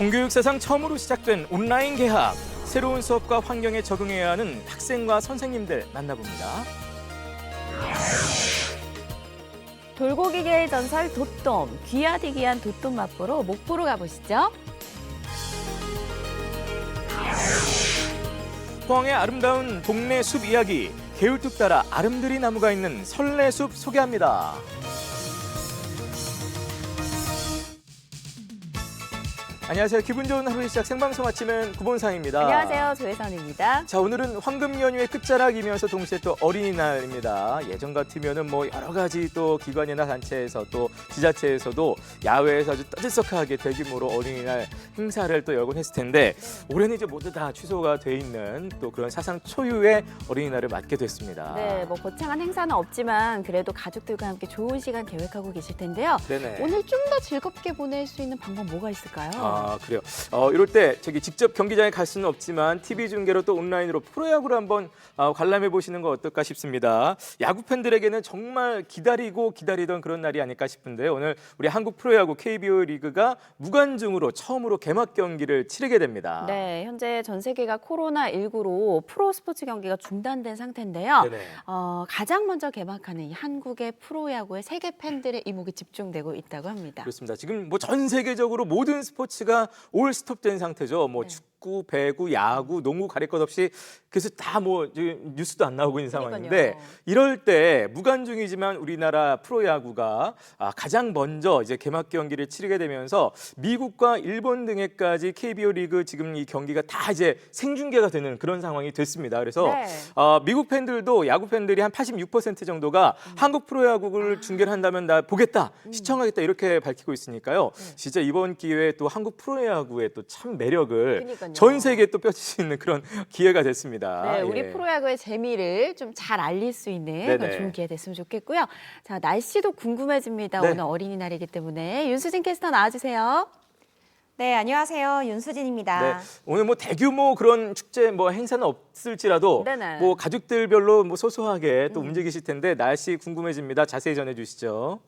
공교육 사상 처음으로 시작된 온라인 개학. 새로운 수업과 환경에 적응해야 하는 학생과 선생님들 만나봅니다. 돌고기계의 전설 돛돔, 귀하디귀한 돛돔 맛보러 목포로 가보시죠. 포항의 아름다운 동네 숲 이야기, 개울뚝 따라 아름드리 나무가 있는 설레숲 소개합니다. 안녕하세요. 기분 좋은 하루의 시작 생방송 아침은 구본상입니다. 안녕하세요. 조혜선입니다. 자, 오늘은 황금 연휴의 끝자락이면서 동시에 또 어린이날입니다. 예전 같으면은 뭐 여러 가지 또 기관이나 단체에서 또 지자체에서도 야외에서 아주 떠들썩하게 대규모로 어린이날 행사를 또 열곤 했을 텐데 올해는 이제 모두 다 취소가 돼 있는 또 그런 사상 초유의 어린이날을 맞게 됐습니다. 네, 뭐 거창한 행사는 없지만 그래도 가족들과 함께 좋은 시간 계획하고 계실 텐데요. 네네. 오늘 좀 더 즐겁게 보낼 수 있는 방법 뭐가 있을까요? 아, 그래요. 이럴 때 직접 경기장에 갈 수는 없지만 TV 중계로 또 온라인으로 프로야구를 한번 관람해 보시는 거 어떨까 싶습니다. 야구 팬들에게는 정말 기다리던 그런 날이 아닐까 싶은데 오늘 우리 한국 프로야구 KBO 리그가 무관중으로 처음으로 개막 경기를 치르게 됩니다. 네, 현재 전 세계가 코로나19로 프로 스포츠 경기가 중단된 상태인데요. 네네. 가장 먼저 개막하는 이 한국의 프로야구에 세계 팬들의 이목이 집중되고 있다고 합니다. 그렇습니다. 지금 뭐 전 세계적으로 모든 스포츠가 올 스톱된 상태죠. 뭐 네. 축구, 배구, 야구, 농구 가릴 것 없이 그래서 다 뭐 뉴스도 안 나오고 있는 상황인데 그러니까요. 이럴 때 무관중이지만 우리나라 프로야구가 가장 먼저 이제 개막 경기를 치르게 되면서 미국과 일본 등에까지 KBO 리그 지금 이 경기가 다 이제 생중계가 되는 그런 상황이 됐습니다. 그래서 네. 미국 팬들도 야구 팬들이 한 86% 정도가 한국 프로야구를 중계를 한다면 나 보겠다, 시청하겠다 이렇게 밝히고 있으니까요. 진짜 이번 기회에 또 한국 프로야구의 또 참 매력을 그러니까요. 전 세계에 또 펼칠 수 있는 그런 기회가 됐습니다. 네, 우리 예. 프로야구의 재미를 좀 잘 알릴 수 있는 네네. 그런 좋은 기회 됐으면 좋겠고요. 자, 날씨도 궁금해집니다. 네. 오늘 어린이날이기 때문에 윤수진 캐스터 나와주세요. 네, 안녕하세요. 윤수진입니다. 네, 오늘 뭐 대규모 그런 축제 뭐 행사는 없을지라도 네네. 뭐 가족들별로 뭐 소소하게 또 움직이실 텐데 날씨 궁금해집니다. 자세히 전해주시죠.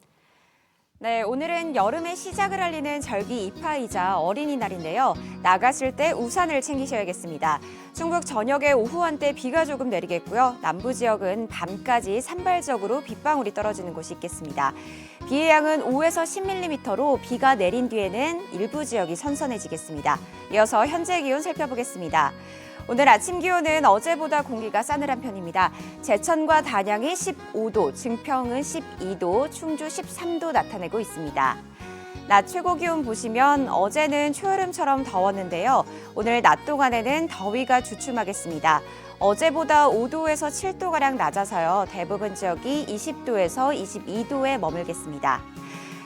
네, 오늘은 여름의 시작을 알리는 절기 입하이자 어린이날인데요. 나가실 때 우산을 챙기셔야겠습니다. 충북 저녁에 오후 한때 비가 조금 내리겠고요. 남부 지역은 밤까지 산발적으로 빗방울이 떨어지는 곳이 있겠습니다. 비의 양은 5에서 10mm로 비가 내린 뒤에는 일부 지역이 선선해지겠습니다. 이어서 현재 기온 살펴보겠습니다. 오늘 아침 기온은 어제보다 공기가 싸늘한 편입니다. 제천과 단양이 15도, 증평은 12도, 충주 13도 나타내고 있습니다. 낮 최고 기온 보시면 어제는 초여름처럼 더웠는데요. 오늘 낮 동안에는 더위가 주춤하겠습니다. 어제보다 5도에서 7도가량 낮아서요. 대부분 지역이 20도에서 22도에 머물겠습니다.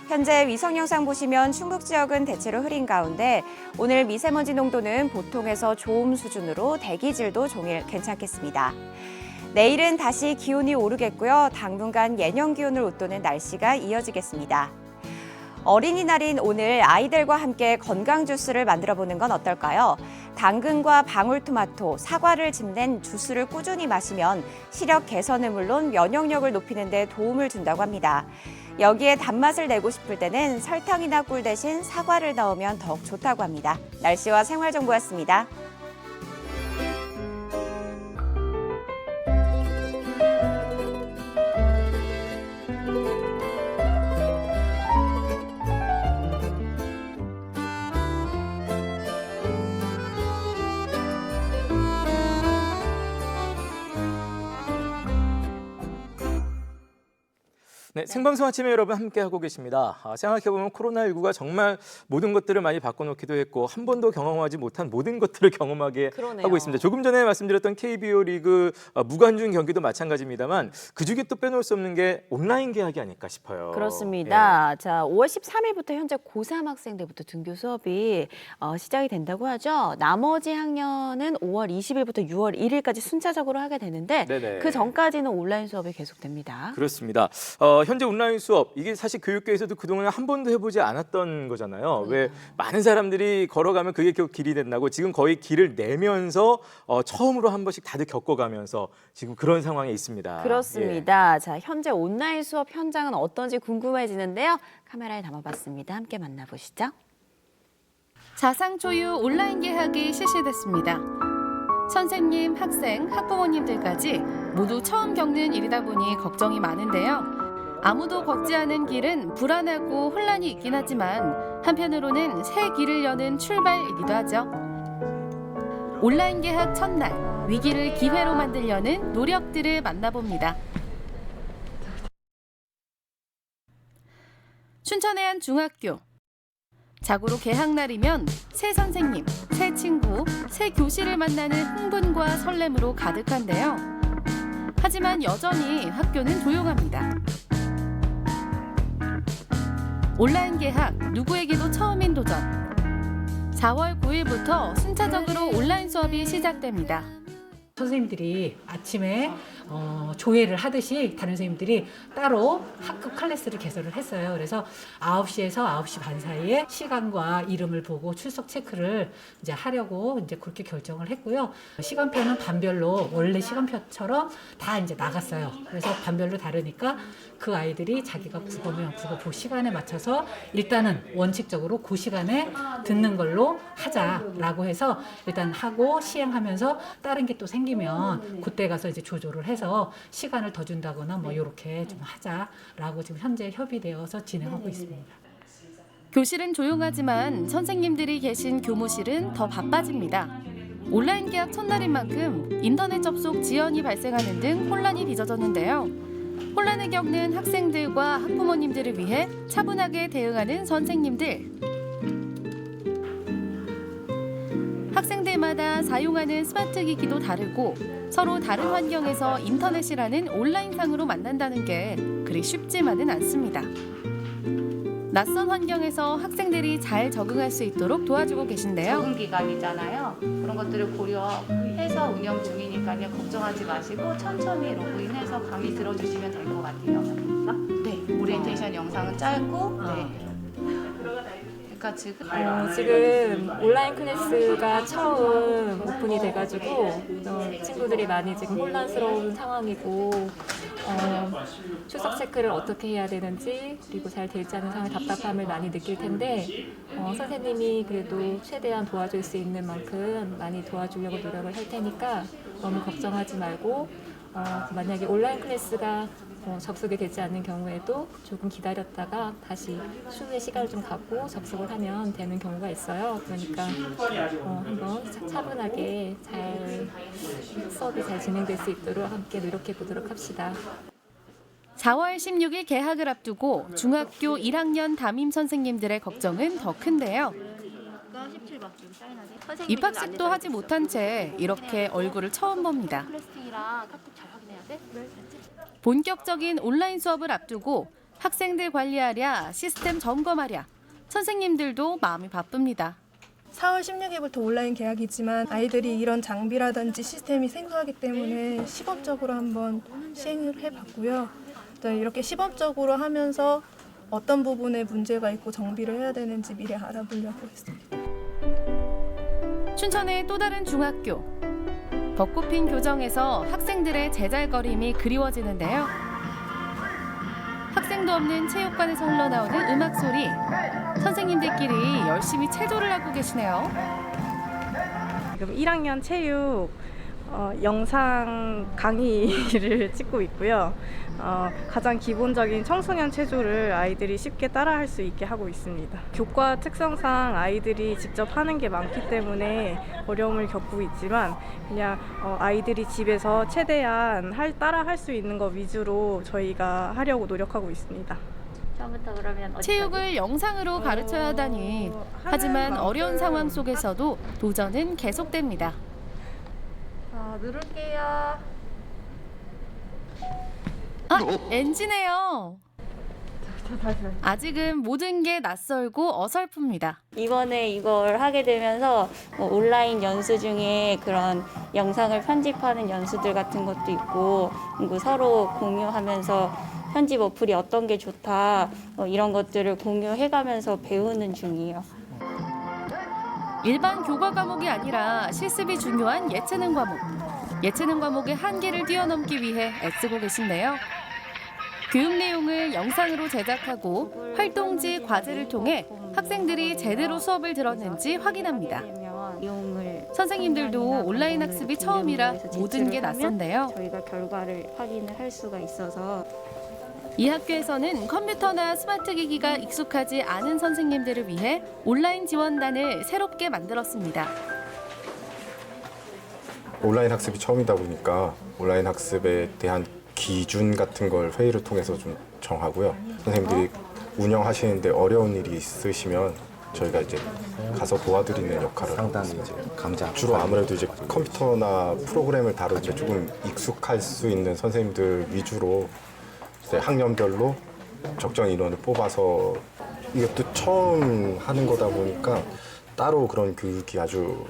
현재 위성 영상 보시면 충북 지역은 대체로 흐린 가운데 오늘 미세먼지 농도는 보통에서 좋음 수준으로 대기질도 종일 괜찮겠습니다. 내일은 다시 기온이 오르겠고요. 당분간 예년 기온을 웃도는 날씨가 이어지겠습니다. 어린이날인 오늘 아이들과 함께 건강 주스를 만들어 보는 건 어떨까요? 당근과 방울토마토, 사과를 짚낸 주스를 꾸준히 마시면 시력 개선은 물론 면역력을 높이는 데 도움을 준다고 합니다. 여기에 단맛을 내고 싶을 때는 설탕이나 꿀 대신 사과를 넣으면 더욱 좋다고 합니다. 날씨와 생활 정보였습니다. 네, 생방송 아침에 여러분 함께하고 계십니다. 생각해보면 코로나19가 정말 모든 것들을 많이 바꿔놓기도 했고 한 번도 경험하지 못한 모든 것들을 경험하게 그러네요. 하고 있습니다. 조금 전에 말씀드렸던 KBO 리그 무관중 경기도 마찬가지입니다만 그중에 또 빼놓을 수 없는 게 온라인 개학이 아닐까 싶어요. 그렇습니다. 자, 5월 13일부터 현재 고3 학생들부터 등교 수업이 시작이 된다고 하죠. 나머지 학년은 5월 20일부터 6월 1일까지 순차적으로 하게 되는데 네네. 그 전까지는 온라인 수업이 계속됩니다. 그렇습니다. 현재 온라인 수업 이게 사실 교육계에서도 그동안 한 번도 해보지 않았던 거잖아요. 왜 많은 사람들이 걸어가면 그게 결국 길이 된다고 지금 거의 길을 내면서 처음으로 한 번씩 다들 겪어가면서 지금 그런 상황에 있습니다. 그렇습니다. 자, 현재 온라인 수업 현장은 어떤지 궁금해지는데요. 카메라에 담아봤습니다. 함께 만나보시죠. 자상초유 온라인 개학이 실시됐습니다. 선생님, 학생, 학부모님들까지 모두 처음 겪는 일이다 보니 걱정이 많은데요. 아무도 걷지 않은 길은 불안하고 혼란이 있긴 하지만 한편으로는 새 길을 여는 출발이기도 하죠. 온라인 개학 첫날, 위기를 기회로 만들려는 노력들을 만나봅니다. 춘천의 한 중학교. 자고로 개학날이면 새 선생님, 새 친구, 새 교실을 만나는 흥분과 설렘으로 가득한데요. 하지만 여전히 학교는 조용합니다. 온라인 개학, 누구에게도 처음인 도전. 4월 9일부터 순차적으로 온라인 수업이 시작됩니다. 선생님들이 아침에 조회를 하듯이 다른 선생님들이 따로 학급 클래스를 개설을 했어요. 그래서 9시에서 9시 반 사이에 시간과 이름을 보고 출석 체크를 이제 하려고 이제 그렇게 결정을 했고요. 시간표는 반별로 원래 시간표처럼 다 이제 나갔어요. 그래서 반별로 다르니까 그 아이들이 자기가 국어면 국어 그 시간에 맞춰서 일단은 원칙적으로 그 시간에 듣는 걸로 하자라고 해서 일단 하고 시행하면서 다른 게 또 생기면 그때 가서 이제 조절을 해서 시간을 더 준다거나 뭐 이렇게 좀 하자라고 지금 현재 협의되어서 진행하고 있습니다. 교실은 조용하지만 선생님들이 계신 교무실은 더 바빠집니다. 온라인 개학 첫날인 만큼 인터넷 접속 지연이 발생하는 등 혼란이 빚어졌는데요. 혼란을 겪는 학생들과 학부모님들을 위해 차분하게 대응하는 선생님들. 학생들마다 사용하는 스마트 기기도 다르고 서로 다른 환경에서 인터넷이라는 온라인상으로 만난다는 게 그리 쉽지만은 않습니다. 낯선 환경에서 학생들이 잘 적응할 수 있도록 도와주고 계신데요. 적응 기간이잖아요. 그런 것들을 고려해서 운영 중이니까요. 걱정하지 마시고 천천히 로그인해서 강의 들어주시면 될 것 같아요. 네, 오리엔테이션 영상은 짧고 네. 그러니까 지금 온라인 클래스가 처음 오픈이 돼가지고 친구들이 많이 지금 혼란스러운 상황이고 출석 체크를 어떻게 해야 되는지 그리고 잘 되지 않은 상황에 답답함을 많이 느낄 텐데 선생님이 그래도 최대한 도와줄 수 있는 만큼 많이 도와주려고 노력을 할 테니까 너무 걱정하지 말고 만약에 온라인 클래스가 접속이 되지 않는 경우에도 조금 기다렸다가 다시 추후에 시간을 좀 갖고 접속을 하면 되는 경우가 있어요. 그러니까 한번 차분하게 잘 수업이 잘 진행될 수 있도록 함께 노력해 보도록 합시다. 4월 16일 개학을 앞두고 중학교 1학년 담임 선생님들의 걱정은 더 큰데요. 입학식도 하지 못한 채 이렇게 얼굴을 처음 봅니다. 본격적인 온라인 수업을 앞두고 학생들 관리하랴, 시스템 점검하랴, 선생님들도 마음이 바쁩니다. 4월 16일부터 온라인 개학이지만 아이들이 이런 장비라든지 시스템이 생소하기 때문에 시범적으로 한번 시행을 해봤고요. 이렇게 시범적으로 하면서 어떤 부분에 문제가 있고 정비를 해야 되는지 미리 알아보려고 했습니다. 춘천의 또 다른 중학교. 벚꽃 핀 교정에서 학생들의 제잘거림이 그리워지는데요. 학생도 없는 체육관에서 흘러나오는 음악 소리. 선생님들끼리 열심히 체조를 하고 계시네요. 지금 1학년 체육 영상 강의를 찍고 있고요. 가장 기본적인 청소년 체조를 아이들이 쉽게 따라할 수 있게 하고 있습니다. 교과 특성상 아이들이 직접 하는 게 많기 때문에 어려움을 겪고 있지만 그냥 아이들이 집에서 최대한 따라할 수 있는 것 위주로 저희가 하려고 노력하고 있습니다. 체육을 영상으로 가르쳐야 하다니. 하지만 어려운 상황 속에서도 도전은 계속됩니다. 누를게요. NG네요. 아직은 모든 게 낯설고 어설픕니다. 이번에 이걸 하게 되면서 온라인 연수 중에 그런 영상을 편집하는 연수들 같은 것도 있고 그리고 서로 공유하면서 편집 어플이 어떤 게 좋다 이런 것들을 공유해가면서 배우는 중이에요. 일반 교과 과목이 아니라 실습이 중요한 예체능 과목. 예체능 과목의 한계를 뛰어넘기 위해 애쓰고 계신데요. 교육 내용을 영상으로 제작하고 활동지 과제를 통해 학생들이 제대로 수업을 들었는지 확인합니다. 내용을 선생님들도 온라인 학습이 처음이라 모든 게 낯선데요. 저희가 결과를 확인을 할 수가 있어서 이 학교에서는 컴퓨터나 스마트 기기가 익숙하지 않은 선생님들을 위해 온라인 지원단을 새롭게 만들었습니다. 온라인 학습이 처음이다 보니까 온라인 학습에 대한 기준 같은 걸 회의를 통해서 좀 정하고요. 선생님들이 운영하시는데 어려운 일이 있으시면 저희가 이제 가서 도와드리는 역할을 상당히 이제 강자. 주로 아무래도 이제 컴퓨터나 프로그램을 다룰 때 조금 익숙할 수 있는 선생님들 위주로 이제 학년별로 적정 인원을 뽑아서 이것도 처음 하는 거다 보니까 따로 그런 교육이 아주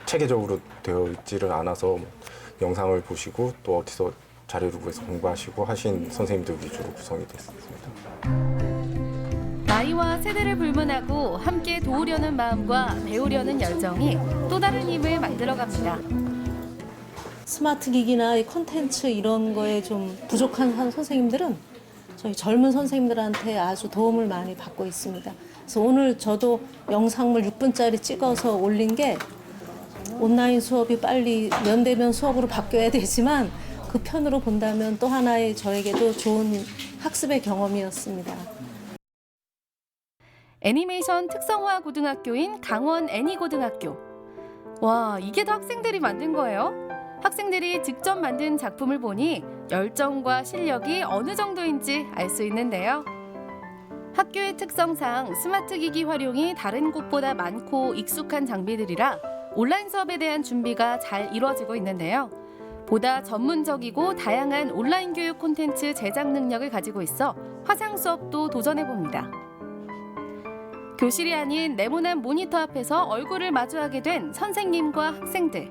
체계적으로 되어 있지를 않아서 영상을 보시고 또 어디서 자료를 구해서 공부하시고 하신 선생님들 위주로 구성이 됐습니다. 나이와 세대를 불문하고 함께 도우려는 마음과 배우려는 열정이 또 다른 힘을 만들어갑니다. 스마트 기기나 이 콘텐츠 이런 거에 좀 부족한 선생님들은 저희 젊은 선생님들한테 아주 도움을 많이 받고 있습니다. 그래서 오늘 저도 영상물 6분짜리 찍어서 올린 게 온라인 수업이 빨리 면대면 수업으로 바뀌어야 되지만 그 편으로 본다면 또 하나의 저에게도 좋은 학습의 경험이었습니다. 애니메이션 특성화 고등학교인 강원 애니고등학교. 와, 이게 다 학생들이 만든 거예요? 학생들이 직접 만든 작품을 보니 열정과 실력이 어느 정도인지 알 수 있는데요. 학교의 특성상 스마트 기기 활용이 다른 곳보다 많고 익숙한 장비들이라 온라인 수업에 대한 준비가 잘 이루어지고 있는데요. 보다 전문적이고 다양한 온라인 교육 콘텐츠 제작 능력을 가지고 있어 화상 수업도 도전해봅니다. 교실이 아닌 네모난 모니터 앞에서 얼굴을 마주하게 된 선생님과 학생들.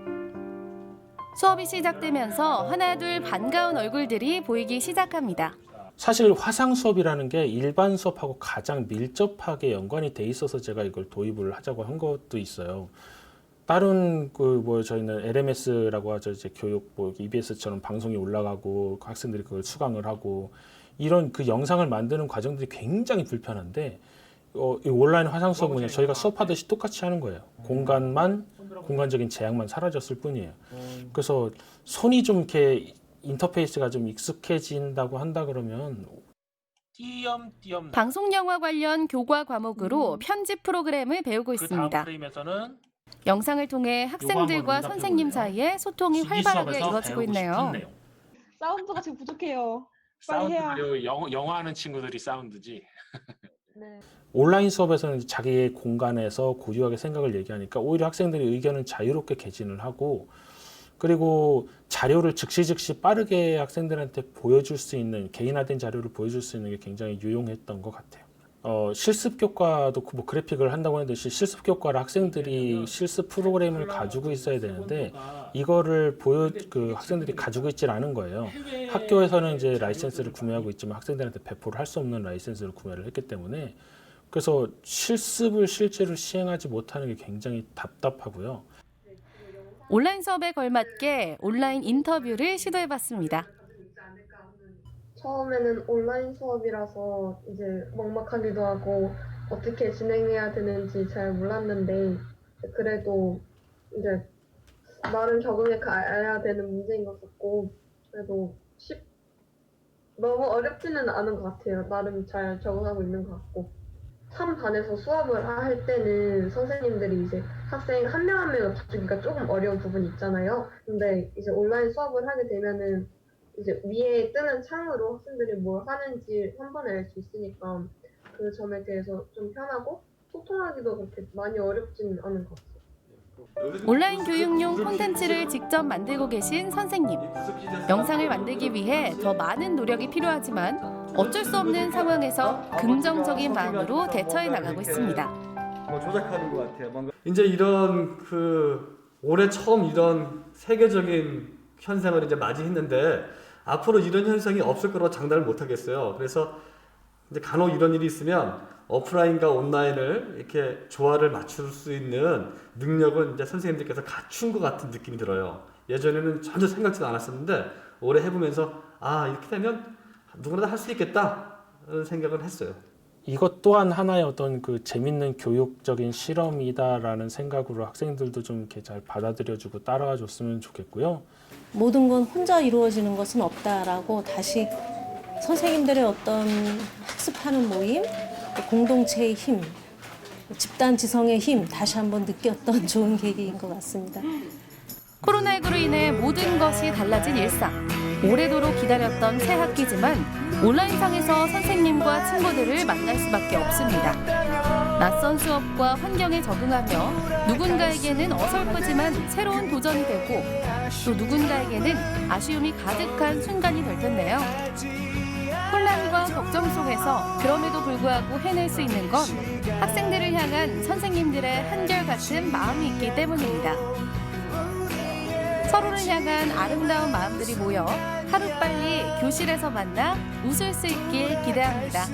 수업이 시작되면서 하나둘 반가운 얼굴들이 보이기 시작합니다. 사실 화상 수업이라는 게 일반 수업하고 가장 밀접하게 연관이 돼 있어서 제가 이걸 도입을 하자고 한 것도 있어요. 다른 저희는 LMS라고 하죠. 이제 교육 EBS처럼 방송이 올라가고 학생들이 그걸 수강을 하고 이런 그 영상을 만드는 과정들이 굉장히 불편한데 이 온라인 화상 수업은 그냥 저희가 수업하듯이 똑같이 하는 거예요. 공간적인 제약만 사라졌을 뿐이에요. 그래서 손이 좀 이렇게 인터페이스가 좀 익숙해진다고 한다 그러면 띄엄띄엄 방송 영화 관련 교과 과목으로 편집 프로그램을 배우고 있습니다. 프레임에서는 영상을 통해 학생들과 선생님 사이에 소통이 활발하게 이루어지고 있네요. 사운드가 지금 부족해요. 사운드 해야. 영화하는 친구들이 사운드지. 네. 온라인 수업에서는 자기의 공간에서 고유하게 생각을 얘기하니까 오히려 학생들이 의견을 자유롭게 개진을 하고 그리고 자료를 즉시 빠르게 학생들한테 보여줄 수 있는 개인화된 자료를 보여줄 수 있는 게 굉장히 유용했던 것 같아요. 실습 교과도 뭐 그래픽을 한다고 했듯이 실습 교과를 학생들이 실습 프로그램을 가지고 있어야 되는데 이거를 학생들이 가지고 있질 않은 거예요. 학교에서는 이제 라이센스를 구매하고 있지만 학생들한테 배포를 할 수 없는 라이센스를 구매를 했기 때문에 그래서 실습을 실제로 시행하지 못하는 게 굉장히 답답하고요. 온라인 수업에 걸맞게 온라인 인터뷰를 시도해봤습니다. 처음에는 온라인 수업이라서 이제 막막하기도 하고 어떻게 진행해야 되는지 잘 몰랐는데 그래도 이제 나름 적응해 가야 되는 문제인 것 같고 그래도 너무 어렵지는 않은 것 같아요. 나름 잘 적응하고 있는 것 같고 3반에서 수업을 할 때는 선생님들이 이제 학생 한 명 한 명을 봐주기가 조금 어려운 부분이 있잖아요. 근데 이제 온라인 수업을 하게 되면은 이제 위에 뜨는 창으로 학생들이 뭘 하는지 한 번에 알 수 있으니까 그 점에 대해서 좀 편하고 소통하기도 그렇게 많이 어렵지는 않은 것 같아요. 온라인 교육용 콘텐츠를 직접 만들고 계신 선생님. 영상을 만들기 위해 더 많은 노력이 필요하지만 어쩔 수 없는 상황에서 긍정적인 마음으로 대처해 나가고 있습니다. 조작하는 것 같아요. 이제 이런 올해 처음 이런 세계적인 현상을 이제 맞이했는데 앞으로 이런 현상이 없을 거라고 장담을 못 하겠어요. 그래서 이제 간혹 이런 일이 있으면 오프라인과 온라인을 이렇게 조화를 맞출 수 있는 능력은 이제 선생님들께서 갖춘 것 같은 느낌이 들어요. 예전에는 전혀 생각지도 않았었는데 올해 해보면서 이렇게 되면 누구나 다 할 수 있겠다 라는 생각을 했어요. 이것 또한 하나의 어떤 그 재밌는 교육적인 실험이다라는 생각으로 학생들도 좀 이렇게 잘 받아들여주고 따라가 줬으면 좋겠고요. 모든 건 혼자 이루어지는 것은 없다라고 다시 선생님들의 어떤 학습하는 모임, 공동체의 힘, 집단 지성의 힘 다시 한번 느꼈던 좋은 계기인 것 같습니다. 코로나19로 인해 모든 것이 달라진 일상. 오래도록 기다렸던 새 학기지만 온라인상에서 선생님과 친구들을 만날 수밖에 없습니다. 낯선 수업과 환경에 적응하며 누군가에게는 어설프지만 새로운 도전이 되고 또 누군가에게는 아쉬움이 가득한 순간이 될 텐데요. 혼란과 걱정 속에서 그럼에도 불구하고 해낼 수 있는 건 학생들을 향한 선생님들의 한결같은 마음이 있기 때문입니다. 서로를 향한 아름다운 마음들이 모여 하루빨리 교실에서 만나 웃을 수 있길 기대합니다.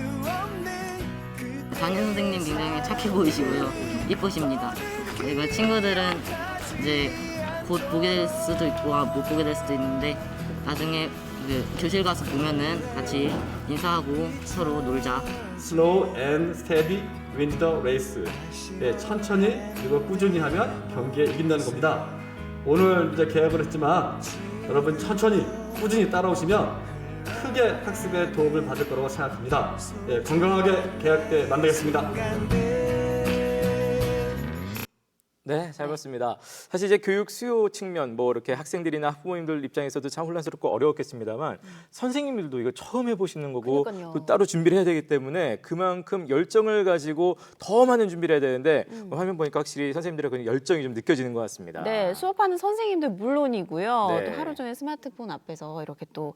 담임 선생님 굉장히 착해 보이시고요. 이쁘십니다. 그리고 친구들은 이제 곧 보게 될 수도 있고 못 보게 될 수도 있는데 나중에 그 교실 가서 보면은 같이 인사하고 서로 놀자. Slow and steady wins the race. 네, 천천히 그리고 꾸준히 하면 경기에 이긴다는 겁니다. 오늘 이제 계약을 했지만 여러분 천천히 꾸준히 따라오시면 크게 학습에 도움을 받을 거라고 생각합니다. 네, 건강하게 계약 때 만나겠습니다. 네, 잘 봤습니다. 사실 이제 교육 수요 측면, 뭐 이렇게 학생들이나 학부모님들 입장에서도 참 혼란스럽고 어려웠겠습니다만 선생님들도 이거 처음 해보시는 거고 또 따로 준비를 해야 되기 때문에 그만큼 열정을 가지고 더 많은 준비를 해야 되는데 화면 보니까 확실히 선생님들의 그 열정이 좀 느껴지는 것 같습니다. 네, 수업하는 선생님들 물론이고요. 네. 또 하루 종일 스마트폰 앞에서 이렇게 또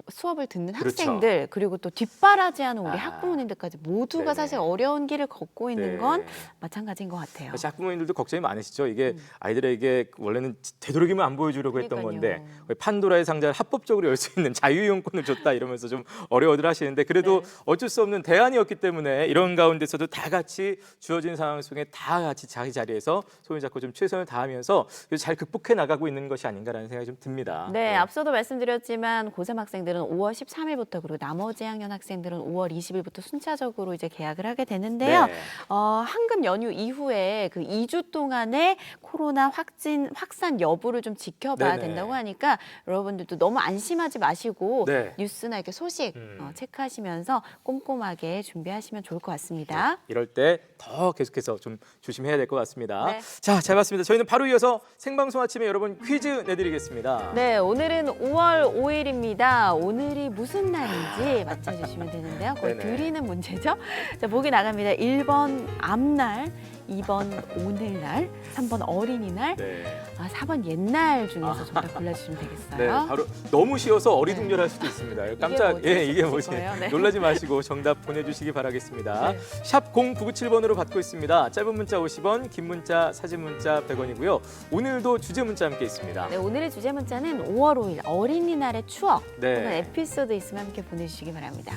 수업을 듣는 그렇죠. 학생들 그리고 또 뒷바라지하는 우리 학부모님들까지 모두가 네네. 사실 어려운 길을 걷고 있는 네. 건 마찬가지인 것 같아요. 사실 학부모님들도 걱정이 많으시죠. 이게 아이들에게 원래는 되도록이면 안 보여주려고 했던 건데 판도라의 상자를 합법적으로 열 수 있는 자유이용권을 줬다 이러면서 좀 어려워들 하시는데 그래도 어쩔 수 없는 대안이었기 때문에 이런 가운데서도 다 같이 주어진 상황 속에 다 같이 자기 자리에서 손을 잡고 좀 최선을 다하면서 잘 극복해 나가고 있는 것이 아닌가라는 생각이 좀 듭니다. 네, 앞서도 말씀드렸지만 고3 학생들은 5월 13일부터 그리고 나머지 학년 학생들은 5월 20일부터 순차적으로 이제 개학을 하게 되는데요. 네. 한금 연휴 이후에 그 2주 동안의 코로나 확산 여부를 좀 지켜봐야 네네. 된다고 하니까 여러분들도 너무 안심하지 마시고 네. 뉴스나 이렇게 소식 체크하시면서 꼼꼼하게 준비하시면 좋을 것 같습니다. 이럴 때 더 계속해서 좀 조심해야 될 것 같습니다. 네. 자, 잘 봤습니다. 저희는 바로 이어서 생방송 아침에 여러분 퀴즈 내드리겠습니다. 네, 오늘은 5월 5일입니다. 오늘이 무슨 날인지 맞춰주시면 되는데요. 그걸 네네. 드리는 문제죠. 자, 보기 나갑니다. 1번 앞날, 2번 오늘날, 3번 어린이날, 네. 4번 옛날 중에서 정답 골라주시면 되겠어요. 네, 바로 너무 쉬워서 어리둥절할 수도 있습니다. 깜짝 뭐지? 이게 뭐지? 싶어요. 네. 놀라지 마시고 정답 보내주시기 바라겠습니다. 네. 샵 0997번으로 받고 있습니다. 짧은 문자 50원, 긴 문자, 사진 문자 100원이고요. 오늘도 주제 문자 함께 있습니다. 네, 오늘의 주제 문자는 5월 5일 어린이날의 추억 네. 또는 에피소드 있으면 함께 보내주시기 바랍니다.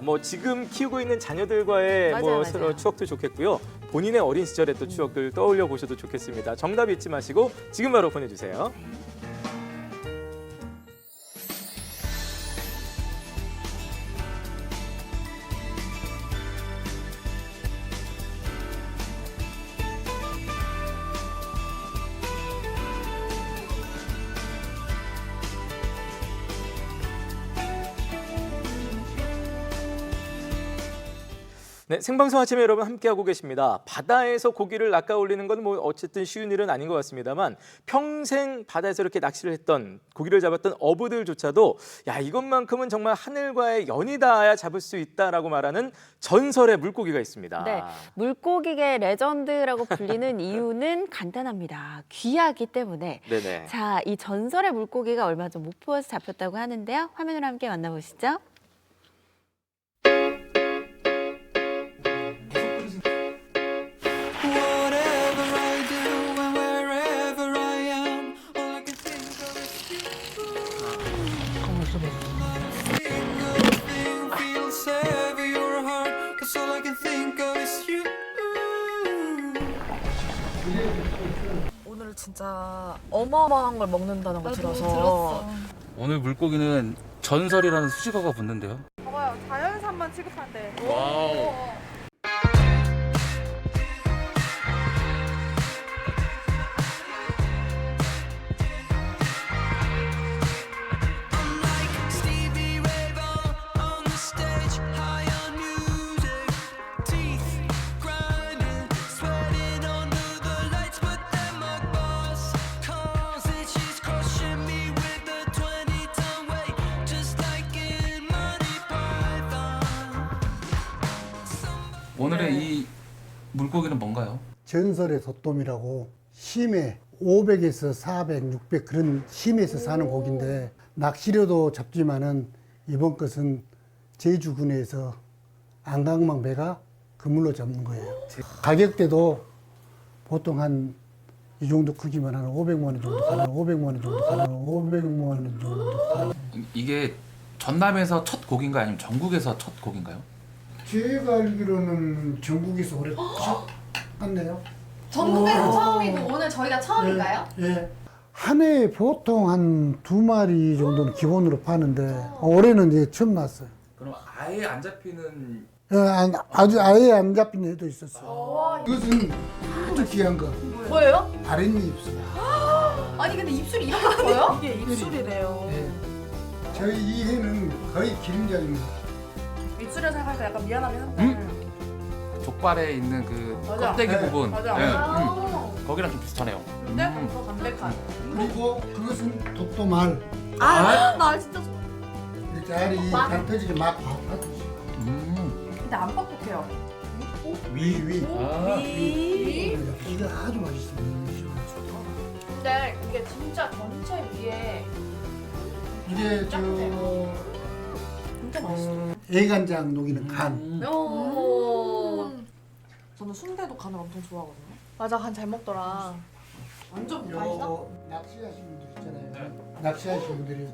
뭐 지금 키우고 있는 자녀들과의 맞아요. 서로 추억도 좋겠고요. 본인의 어린 시절의 또 추억들 떠올려 보셔도 좋겠습니다. 정답 잊지 마시고 지금 바로 보내주세요. 네, 생방송 아침에 여러분 함께하고 계십니다. 바다에서 고기를 낚아 올리는 건 뭐 어쨌든 쉬운 일은 아닌 것 같습니다만 평생 바다에서 이렇게 낚시를 했던 고기를 잡았던 어부들조차도 야 이것만큼은 정말 하늘과의 연이다야 잡을 수 있다라고 말하는 전설의 물고기가 있습니다. 네, 물고기계 레전드라고 불리는 이유는 간단합니다. 귀하기 때문에. 네네. 자, 이 전설의 물고기가 얼마 전 목포에서 잡혔다고 하는데요. 화면으로 함께 만나보시죠. 오늘 진짜 어마어마한 걸 먹는다는 거 들어서 오늘 물고기는 전설이라는 수식어가 붙는데요. 봐봐요. 자연산 것만 취급한대. 와우. 오늘의 이 물고기는 뭔가요? 전설의 도톰이라고 심해 500에서 400, 600 그런 심해에서 사는 고기인데 낚시료도 잡지만은 이번 것은 제주군에서 안강망 배가 그물로 잡는 거예요. 가격대도 보통 한 이 정도 크기만 한 500만 원 정도 가는 500만 원 정도 가는 500만 원 정도 가는. 이게 전남에서 첫 고기인가요? 아니면 전국에서 첫 고기인가요? 제가 알기로는 전국에서 올해 처음 같네요. 전국에서 처음이고 오늘 저희가 처음인가요? 예. 한 해에 보통 한 2마리 정도는 기본으로 파는데 올해는 이제 처음 났어요. 그럼 아예 안 잡히는 예, 아주 아예 안 잡힌 애도 있었어요. 이것은 아주 귀한 거. 뭐예요? 아랫니 입술. 아니 근데 입술이 이렇게 커요? 이게 입술이래요. 예. 저희 이 해는 거의 기름장입니다. 입술에 생각하니까 약간 미안하긴 한데. 족발에 있는 그 맞아. 껍데기 네, 부분. 맞아. 네. 거기랑 좀 비슷하네요. 근데 더 담백한. 그리고 그것은 독도말. 나 진짜 좋아. 이렇게 알이 안 터지게 막 하듯이. 근데 안 뻑뻑해요. 위. 위. 이게 아주 맛있어요. 근데 이게 진짜 전체 위에 이게 저 진짜 맛있어. 애간장 녹이는 간. 저는 순대도 간을 엄청 좋아하거든요. 맞아, 간 잘 먹더라. 완전 요 낚시하시는 분들 있잖아요. 낚시하시는 분들이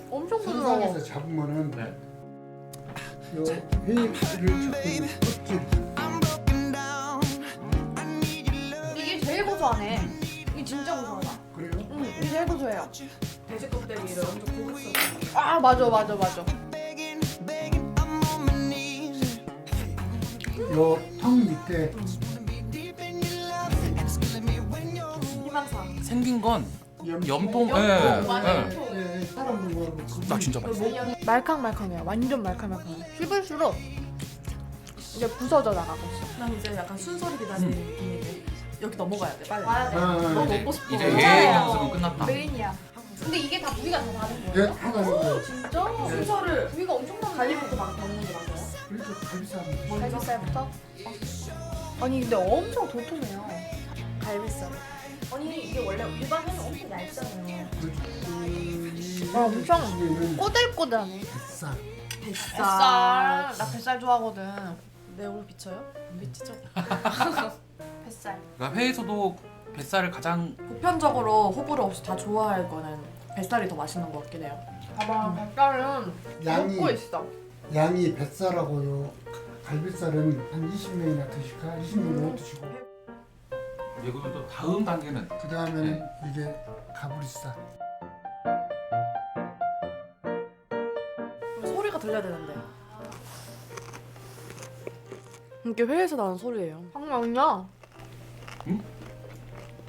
엄청 부드러워. 선상에서 잡으면은 요 회를 자꾸 이게 제일 고소하네. 이게 진짜 고소하다. 그래요? 응, 이게 제일 고소해요. 돼지 껍데기를 엄청 고급스럽게. 아, 맞아. 요 턱 밑에 희망사. 생긴 건 염통. 사람들 모르고 나 진짜 맛있어. 말캉말캉해요. 완전 말캉말캉해요. 씹을수록 이제 부서져 나가고 있어. 난 이제 약간 순서를 기다리는 분위기. 여기 넘어가야 돼, 빨리. 와야 돼. 너무 먹고 싶어. 이제 예행 연습은 끝났다. 메인이야. 근데 이게 다 부위가 다 다른 네, 거예요? 하나는 진짜? 네. 순서를 부위가 엄청 많은 갈비부터 막 먹는 게 맞아요? 그래서 갈비살 갈비살부터? 아니 근데 엄청 도톰해요. 갈비살. 아니 이게 원래 일반 회는 엄청 얇잖아요. 엄청 꼬들꼬들하네. 뱃살. 뱃살. 나 뱃살 좋아하거든. 내 얼굴 비쳐요? 비치죠? 뱃살. 그러니까 회에서도 뱃살을 가장 보편적으로 호불호 없이 다 좋아할 거는 뱃살이 더 맛있는 것 같긴 해요. 봐봐, 뱃살은 양이 먹고 있어. 양이 뱃살하고요 갈비살은 한 20명이나 드실까? 20명 드시고 그리고 또 다음 단계는 그 다음에는 이게 가브리살. 소리가 들려야 되는데. 이게 회에서 나는 소리예요. 장난 아니야.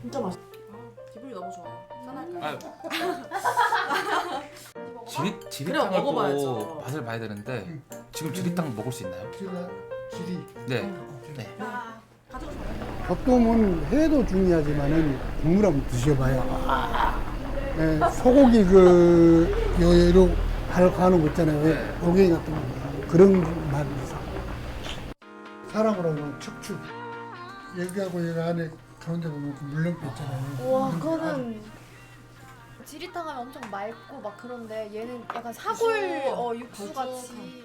진짜 맛있어. 기분이 너무 좋아요. 짠할까요? 지리탕을 또 먹어봐야죠. 맛을 봐야 되는데 지금 지리탕 먹을 수 있나요? 제가 지리. 네. 격돔은 회도 중요하지만은 국물 한번 드셔봐요. 네, 소고기 그 요로 가는 거 있잖아요. 왜 올갱이 같은 거 그런 맛이 있어. 사람으로 하면 척추. 여기하고 여기 안에 가운데 보면 그 물렁뼈 있잖아요. 와, 그거는 지리탕 하면 엄청 맑고 막 그런데 얘는 약간 사골 육수 같이.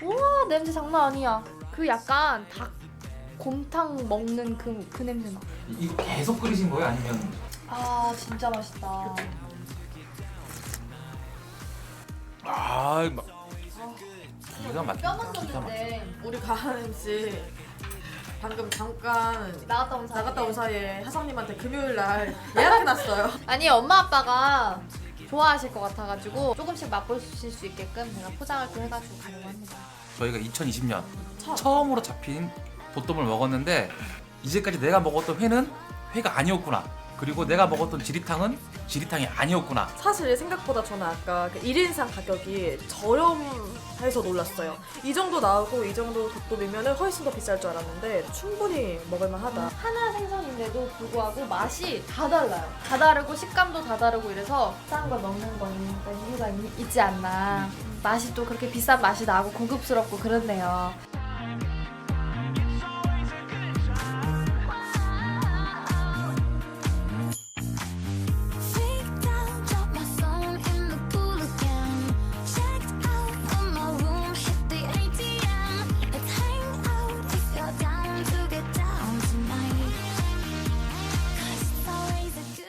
우와, 냄새 장난 아니야. 그 약간 닭 곰탕 먹는 그 냄새 나. 이거 계속 끓이신 거예요? 아니면 아, 진짜 맛있다. 막 기가 막히다. 뼈만 썼는데 우리 가은 MC 방금 잠깐 나갔다 온 사이에 하성님한테 금요일 날 예약해놨어요. 아니, 엄마 아빠가 좋아하실 것 같아가지고 조금씩 맛보실 수 있게끔 제가 포장을 또 해가지고 가려고 합니다. 저희가 2020년 처음으로 잡힌 도톰을 먹었는데 이제까지 내가 먹었던 회는 회가 아니었구나. 그리고 내가 먹었던 지리탕은 지리탕이 아니었구나. 사실 생각보다 저는 아까 그 1인상 가격이 저렴해서 놀랐어요. 이 정도 나오고 이 정도 도톰이면 훨씬 더 비쌀 줄 알았는데 충분히 먹을만하다. 하나 생선인데도 불구하고 맛이 다 달라요. 다 다르고 식감도 다 다르고 이래서 싼 걸 먹는 거는 이유가 있지 않나. 맛이 또 그렇게 비싼 맛이 나고 고급스럽고 그렇네요.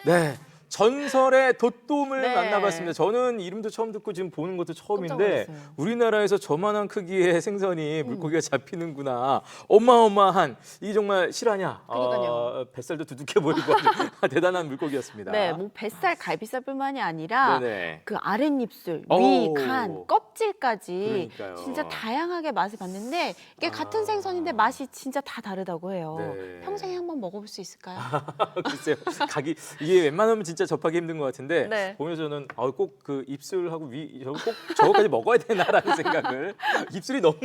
네. 전설의 도톰을 네. 만나봤습니다. 저는 이름도 처음 듣고 지금 보는 것도 처음인데 깜짝 놀랐어요. 우리나라에서 저만한 크기의 생선이 물고기가 잡히는구나. 어마어마한 이 정말 실화냐? 그러니까요. 뱃살도 두둑해 보이고 아주 대단한 물고기였습니다. 네, 뭐 뱃살, 갈비살뿐만이 아니라 네네. 그 아랫입술, 오. 위, 간, 껍질까지 그러니까요. 진짜 다양하게 맛을 봤는데 이게 같은 생선인데 맛이 진짜 다 다르다고 해요. 네. 평생에 한번 먹어볼 수 있을까요? 글쎄요. 이게 웬만하면 진짜 접하기 힘든 것 같은데 네. 보면서는 꼭 그 입술하고 위 저거 꼭 저거까지 먹어야 되나라는 생각을 입술이 너무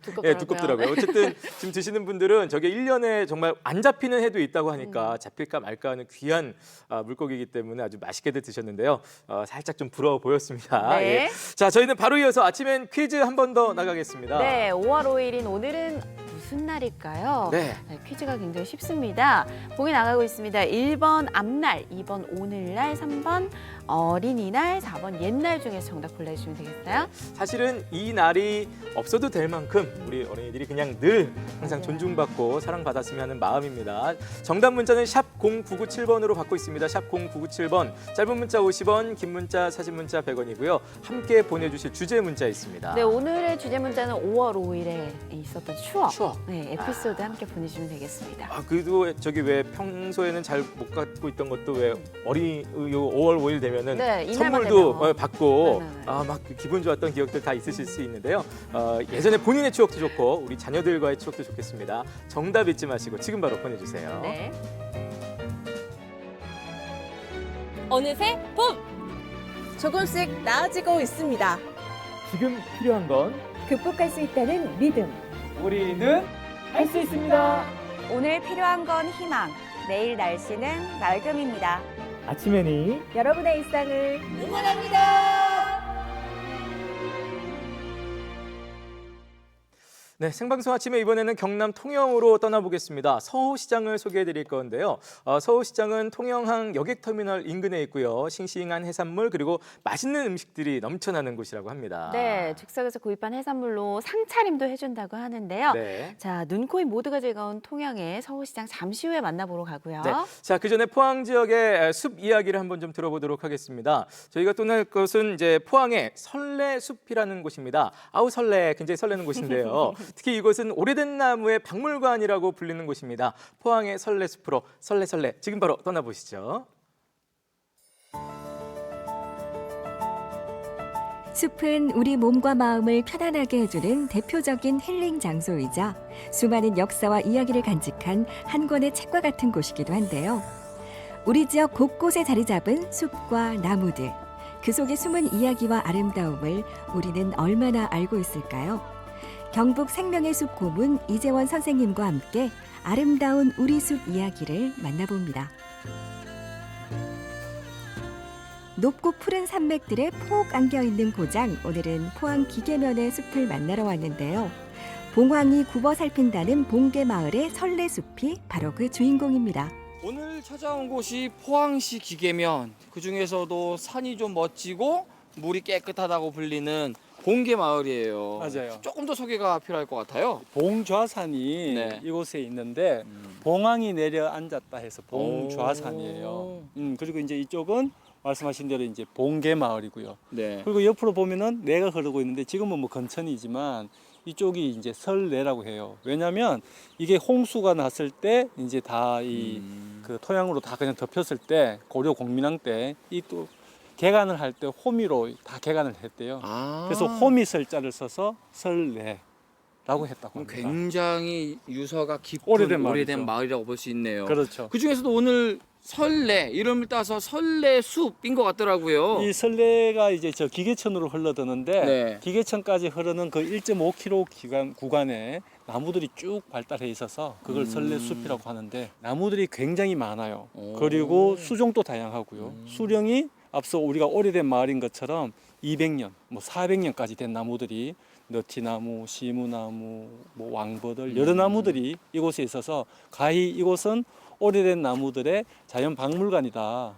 두껍더라고요. 두껍더라고요. 어쨌든 지금 드시는 분들은 저게 1년에 정말 안 잡히는 해도 있다고 하니까 잡힐까 말까 하는 귀한 물고기이기 때문에 아주 맛있게들 드셨는데요. 살짝 좀 부러워 보였습니다. 네. 예. 자, 저희는 바로 이어서 아침엔 퀴즈 한 번 더 나가겠습니다. 네, 5월 5일인 오늘은 무슨 날일까요? 네. 퀴즈가 굉장히 쉽습니다. 보기 나가고 있습니다. 1번 앞날, 2번 오늘날, 3번 어린이날, 4번 옛날 중에서 정답 골라주시면 되겠어요? 사실은 이 날이 없어도 될 만큼 우리 어린이들이 그냥 늘 항상 존중받고 사랑받았으면 하는 마음입니다. 정답 문자는 샵 0997번으로 받고 있습니다. 샵 0997번. 짧은 문자 50원, 긴 문자, 사진 문자 100원이고요. 함께 보내주실 주제 문자 있습니다. 네, 오늘의 주제 문자는 5월 5일에 있었던 추억. 추억. 네, 에피소드 함께 보내주시면 되겠습니다. 그래도 저기 왜 평소에는 잘 못 갖고 있던 것도 왜 요 5월 5일 되면은 네, 이날만 선물도 되면. 받고 네네네. 막 기분 좋았던 기억들 다 있으실 수 있는데요. 예전에 본인의 추억도 좋고 우리 자녀들과의 추억도 좋겠습니다. 정답 잊지 마시고 지금 바로 보내주세요. 네. 어느새 봄! 조금씩 나아지고 있습니다. 지금 필요한 건 극복할 수 있다는 믿음. 우리는 할 수 있습니다. 오늘 필요한 건 희망, 내일 날씨는 맑음입니다. 아침에니 여러분의 일상을 응원합니다. 네, 생방송 아침에 이번에는 경남 통영으로 떠나보겠습니다. 서호시장을 소개해드릴 건데요. 서호시장은 통영항 여객터미널 인근에 있고요. 싱싱한 해산물 그리고 맛있는 음식들이 넘쳐나는 곳이라고 합니다. 네, 즉석에서 구입한 해산물로 상차림도 해준다고 하는데요. 네. 자, 눈, 코, 입 모두가 즐거운 통영의 서호시장 잠시 후에 만나보러 가고요. 네. 자, 그 전에 포항 지역의 숲 이야기를 한번 좀 들어보도록 하겠습니다. 저희가 떠날 곳은 이제 포항의 설레숲이라는 곳입니다. 아우 설레, 굉장히 설레는 곳인데요. 특히 이곳은 오래된 나무의 박물관이라고 불리는 곳입니다. 포항의 설레숲으로 설레설레 지금 바로 떠나보시죠. 숲은 우리 몸과 마음을 편안하게 해주는 대표적인 힐링 장소이자 수많은 역사와 이야기를 간직한 한 권의 책과 같은 곳이기도 한데요. 우리 지역 곳곳에 자리 잡은 숲과 나무들, 그 속에 숨은 이야기와 아름다움을 우리는 얼마나 알고 있을까요? 경북 생명의 숲 고문 이재원 선생님과 함께 아름다운 우리 숲 이야기를 만나봅니다. 높고 푸른 산맥들에 폭 안겨있는 고장, 오늘은 포항 기계면의 숲을 만나러 왔는데요. 봉황이 굽어 살핀다는 봉계마을의 설레숲이 바로 그 주인공입니다. 오늘 찾아온 곳이 포항시 기계면, 그중에서도 산이 좀 멋지고 물이 깨끗하다고 불리는 봉계 마을이에요. 맞아요. 조금 더 소개가 필요할 것 같아요. 봉좌산이 네. 이곳에 있는데 봉황이 내려앉았다 해서 봉좌산이에요. 그리고 이제 이쪽은 말씀하신 대로 이제 봉계 마을이고요. 네. 그리고 옆으로 보면은 내가 흐르고 있는데 지금은 뭐 건천이지만 이쪽이 이제 설내라고 해요. 왜냐하면 이게 홍수가 났을 때 이제 다 이 그 토양으로 다 그냥 덮였을 때 고려 공민왕 때 이 또 개간을 할 때 호미로 다 개간을 했대요. 아. 그래서 호미설자를 써서 설레라고 했다고 합니다. 굉장히 유서가 깊은 오래된 오래된 마을이죠. 마을이라고 볼 수 있네요. 그렇죠. 그 중에서도 오늘 설레 이름을 따서 설레숲인 것 같더라고요. 이 설레가 이제 저 기계천으로 흘러드는데 네. 기계천까지 흐르는 그 1.5km 구간에 나무들이 쭉 발달해 있어서 그걸 설레숲이라고 하는데 나무들이 굉장히 많아요. 그리고 수종도 다양하고요. 수령이 앞서 우리가 오래된 마을인 것처럼 200년, 뭐 400년까지 된 나무들이 너티나무, 시무나무, 뭐 왕버들 여러 나무들이 이곳에 있어서 가히 이곳은 오래된 나무들의 자연 박물관이다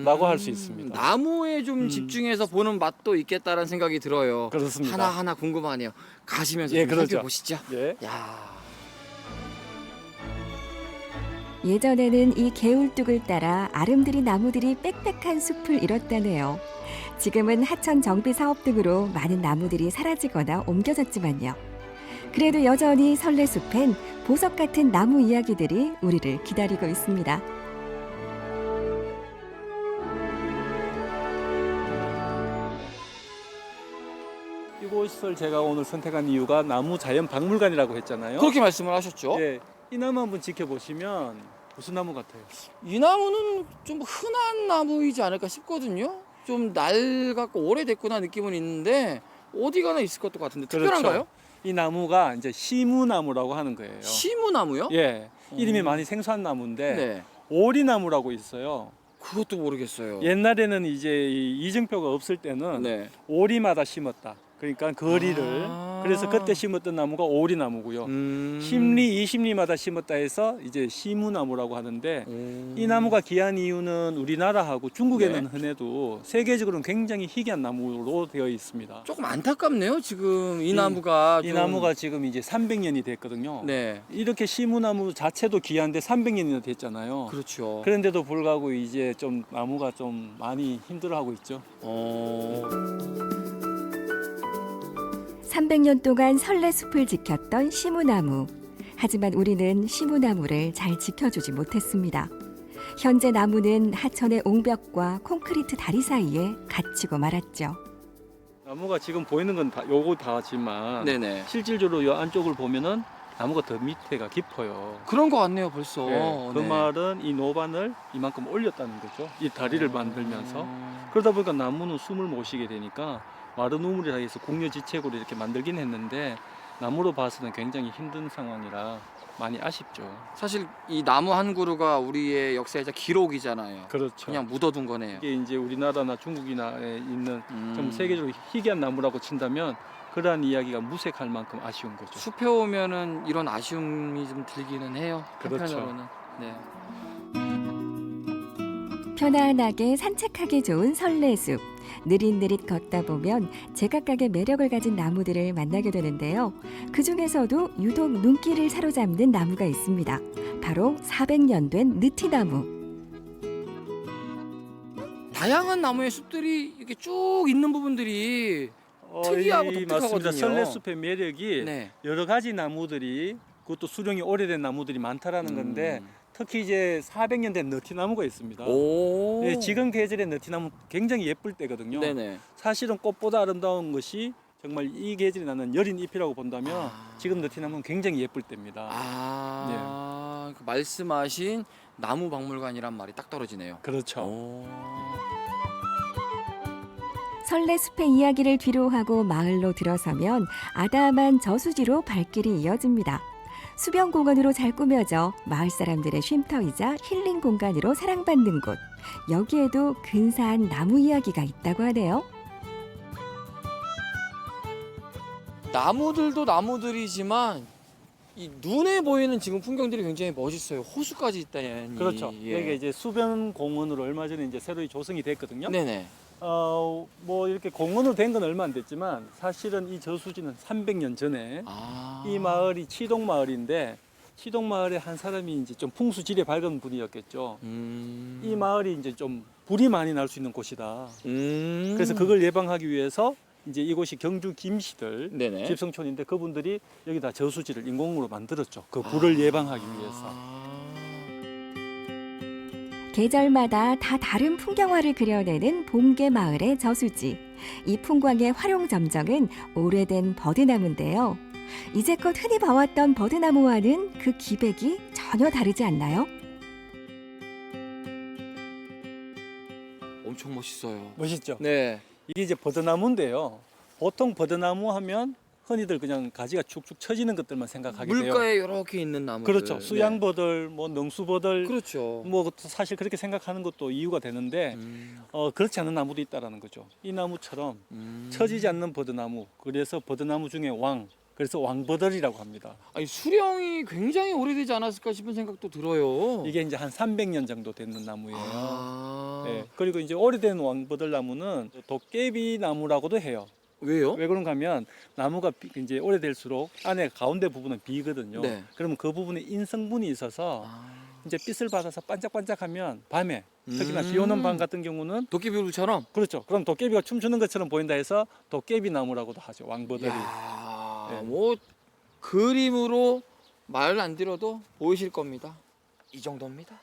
라고 할 수 있습니다. 나무에 좀 집중해서 보는 맛도 있겠다라는 생각이 들어요. 그렇습니다. 하나하나 궁금하네요. 가시면서 예, 좀 그러죠. 살펴보시죠. 예. 야. 예전에는 이 개울뚝을 따라 아름드리 나무들이 빽빽한 숲을 이뤘다네요. 지금은 하천 정비 사업 등으로 많은 나무들이 사라지거나 옮겨졌지만요. 그래도 여전히 설레숲엔 보석 같은 나무 이야기들이 우리를 기다리고 있습니다. 이곳을 제가 오늘 선택한 이유가 나무 자연 박물관이라고 했잖아요. 그렇게 말씀을 하셨죠? 예, 이 나무 한번 지켜보시면 무슨 나무 같아요? 이 나무는 좀 흔한 나무이지 않을까 싶거든요. 좀 낡았고 오래됐구나 느낌은 있는데 어디 가나 있을 것도 같은데 특별한가요? 그렇죠. 이 나무가 이제 시무나무라고 하는 거예요. 시무나무요? 예, 이름이 많이 생소한 나무인데 네. 오리나무라고 있어요. 그것도 모르겠어요. 옛날에는 이제 이 이정표가 없을 때는 네. 오리마다 심었다. 그러니까 거리를 그래서 그때 심었던 나무가 오리나무고요. 10리, 20리마다 심었다 해서 이제 시무나무라고 하는데 이 나무가 귀한 이유는 우리나라하고 중국에는 네. 흔해도 세계적으로는 굉장히 희귀한 나무로 되어 있습니다. 조금 안타깝네요. 지금 이 나무가 이 나무가 지금 이제 300년이 됐거든요. 네. 이렇게 시무나무 자체도 귀한데 300년이나 됐잖아요. 그렇죠. 그런데도 불구하고 이제 좀 나무가 좀 많이 힘들어하고 있죠. 300년 동안 설레숲을 지켰던 시무나무. 하지만 우리는 시무나무를 잘 지켜주지 못했습니다. 현재 나무는 하천의 옹벽과 콘크리트 다리 사이에 갇히고 말았죠. 나무가 지금 보이는 건 다 요거 다지만 네네. 실질적으로 이 안쪽을 보면은 나무가 더 밑에가 깊어요. 그런 것 같네요, 벌써. 네, 그 네. 말은 이 노반을 이만큼 올렸다는 거죠. 이 다리를 만들면서 그러다 보니까 나무는 숨을 못 쉬게 되니까 마른 우물이라 해서 궁여지책으로 이렇게 만들긴 했는데 나무로 봐서는 굉장히 힘든 상황이라 많이 아쉽죠. 사실 이 나무 한 그루가 우리의 역사이자 기록이잖아요. 그렇죠. 그냥 묻어둔 거네요. 이게 이제 우리나라나 중국이나 있는 좀 세계적으로 희귀한 나무라고 친다면 그러한 이야기가 무색할 만큼 아쉬운 거죠. 숲에 오면은 이런 아쉬움이 좀 들기는 해요. 그렇죠. 한편으로는. 네. 편안하게 산책하기 좋은 설레숲. 느릿느릿 걷다 보면 제각각의 매력을 가진 나무들을 만나게 되는데요. 그중에서도 유독 눈길을 사로잡는 나무가 있습니다. 바로 400년 된 느티나무. 다양한 나무의 숲들이 이렇게 쭉 있는 부분들이 특이하고 이 독특하거든요. 맞습니다. 설레숲의 매력이 네. 여러 가지 나무들이 그것도 수령이 오래된 나무들이 많다라는 건데 특히 이제 400년 된 너티나무가 있습니다. 오. 네, 지금 계절의 너티나무 굉장히 예쁠 때거든요. 네네. 사실은 꽃보다 아름다운 것이 정말 이 계절에 나는 여린 잎이라고 본다면 지금 너티나무는 굉장히 예쁠 때입니다. 그 말씀하신 나무 박물관이란 말이 딱 떨어지네요. 그렇죠. 설레숲의 이야기를 뒤로하고 마을로 들어서면 아담한 저수지로 발길이 이어집니다. 수변공원으로 잘 꾸며져 마을 사람들의 쉼터이자 힐링 공간으로 사랑받는 곳. 여기에도 근사한 나무 이야기가 있다고 하네요. 나무들도 나무들이지만 이 눈에 보이는 지금 풍경들이 굉장히 멋있어요. 호수까지 있다니. 그렇죠. 예. 여기가 이제 수변 공원으로 얼마 전에 이제 새로 조성이 됐거든요. 네네. 뭐 이렇게 공원으로 된 건 얼마 안 됐지만 사실은 이 저수지는 300년 전에 이 마을이 치동 마을인데 치동 마을에 한 사람이 이제 좀 풍수지리 밝은 분이었겠죠. 이 마을이 이제 좀 불이 많이 날 수 있는 곳이다. 그래서 그걸 예방하기 위해서 이제 이곳이 경주 김씨들 네네. 집성촌인데 그분들이 여기다 저수지를 인공으로 만들었죠. 그 불을 예방하기 위해서. 계절마다 다 다른 풍경화를 그려내는 봄계 마을의 저수지. 이 풍광의 활용 점정은 오래된 버드나무인데요. 이제껏 흔히 봐왔던 버드나무와는 그 기백이 전혀 다르지 않나요? 엄청 멋있어요. 멋있죠? 네. 이게 이제 버드나무인데요. 보통 버드나무 하면 흔히들 그냥 가지가 축축 처지는 것들만 생각하게 돼요. 물가에 이렇게 있는 나무들. 그렇죠. 네. 수양버들, 뭐 능수버들, 그렇죠. 뭐 사실 그렇게 생각하는 것도 이유가 되는데 그렇지 않은 나무도 있다라는 거죠. 이 나무처럼 처지지 않는 버드나무. 그래서 버드나무 중에 왕. 그래서 왕버들이라고 합니다. 아니 수령이 굉장히 오래되지 않았을까 싶은 생각도 들어요. 이게 이제 한 300년 정도 되는 나무예요. 아. 네. 그리고 이제 오래된 왕버들 나무는 도깨비 나무라고도 해요. 왜요? 왜 그런가 하면 나무가 이제 오래될수록 안에 가운데 부분은 비거든요. 네. 그러면 그 부분에 인성분이 있어서 이제 빛을 받아서 반짝반짝하면 밤에 특히나 비 오는 밤 같은 경우는 도깨비불처럼? 그렇죠. 그럼 도깨비가 춤추는 것처럼 보인다 해서 도깨비 나무라고도 하죠. 왕버들이. 네. 뭐 그림으로 말 안 들어도 보이실 겁니다. 이 정도입니다.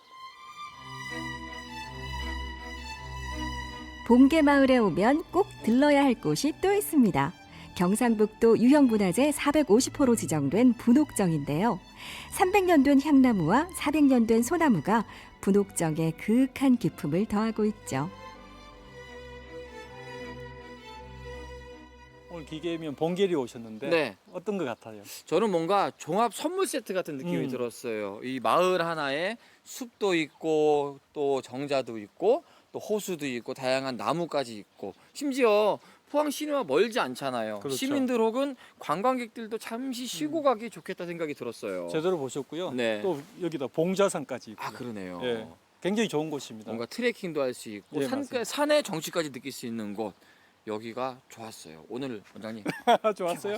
봄계 마을에 오면 꼭 들러야 할 곳이 또 있습니다. 경상북도 유형문화재 450호로 지정된 분옥정인데요. 300년 된 향나무와 400년 된 소나무가 분옥정에 그윽한 기품을 더하고 있죠. 오늘 기계면 번개리 오셨는데 네. 어떤 것 같아요? 저는 뭔가 종합 선물 세트 같은 느낌이 들었어요. 이 마을 하나에 숲도 있고 또 정자도 있고 또 호수도 있고 다양한 나무까지 있고 심지어 포항 시내와 멀지 않잖아요. 그렇죠. 시민들 혹은 관광객들도 잠시 쉬고 가기 좋겠다 생각이 들었어요. 제대로 보셨고요. 네. 또 여기다 봉자산까지 있고. 아 그러네요. 예, 굉장히 좋은 곳입니다. 뭔가 트레킹도 할 수 있고 예, 맞습니다. 산의 정취까지 느낄 수 있는 곳. 여기가 좋았어요. 오늘 원장님. 좋았어요?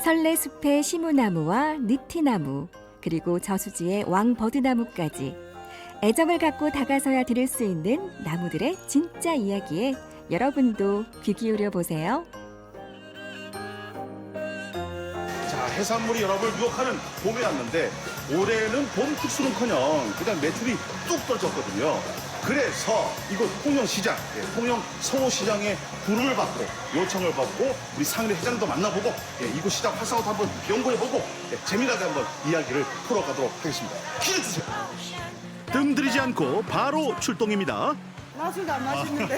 설레숲의 시무나무와 느티나무, 그리고 저수지의 왕버드나무까지 애정을 갖고 다가서야 들을 수 있는 나무들의 진짜 이야기에 여러분도 귀 기울여 보세요. 자, 해산물이 여러분을 유혹하는 봄이 왔는데 올해는 봄 특수는커녕 그냥 매출이 뚝 떨어졌거든요. 그래서 이곳 통영시장, 통영 서호시장의 부름을 받고 요청을 받고 우리 상인회 회장도 만나보고 이곳 시장 활성화도 한번 연구해보고 재미나게 한번 이야기를 풀어가도록 하겠습니다. 퀴즈 주세요. 뜸들이지 않고 바로 출동입니다. 맛은 안 맛있는데.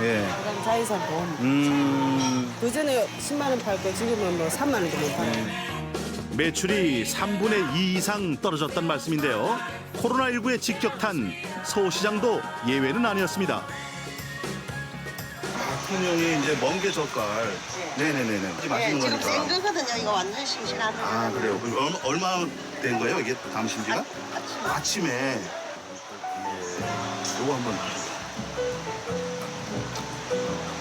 예. 그다음 자연산 봄. 그전에 10만 원 팔고 지금은 뭐 3만 원도 못 팔아요. 매출이 3분의 2 이상 떨어졌단 말씀인데요. 코로나19의 직격탄 서울시장도 예외는 아니었습니다. 통영이 이제 멍게 젓갈. 네네네네. 이제 맛있는 지금 거니까. 생거거든요. 이거 완전 싱싱한. 아 그래요. 그럼 얼마 된 거예요? 이게 담신 지가? 아침에. 예. 요거 한번.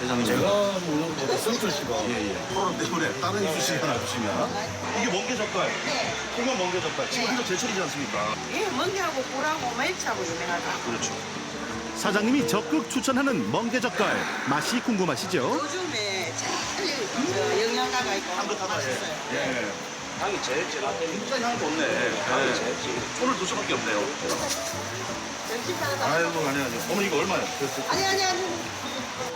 회장님. 제가 물론 승철 씨가. 예예. 코로나 때문에 다른 이쑤시개 하나 주시면. 이게 멍게 젓갈. 통영 멍게 젓갈. 지금 한참 제철이지 않습니까? 예, 멍게하고 꿀하고 멸치하고 유명하다. 그렇죠. 사장님이 적극 추천하는 멍게 젓갈 맛이 궁금하시죠? 요즘에 제일 영양가가 있고 맛있어요. 예. 향이 제일 진하대. 진짜 향이 좋네. 향이 제일 진. 오늘 두 수밖에 없네요. 아이고 아니. 어머니 이거 얼마예요? 아니.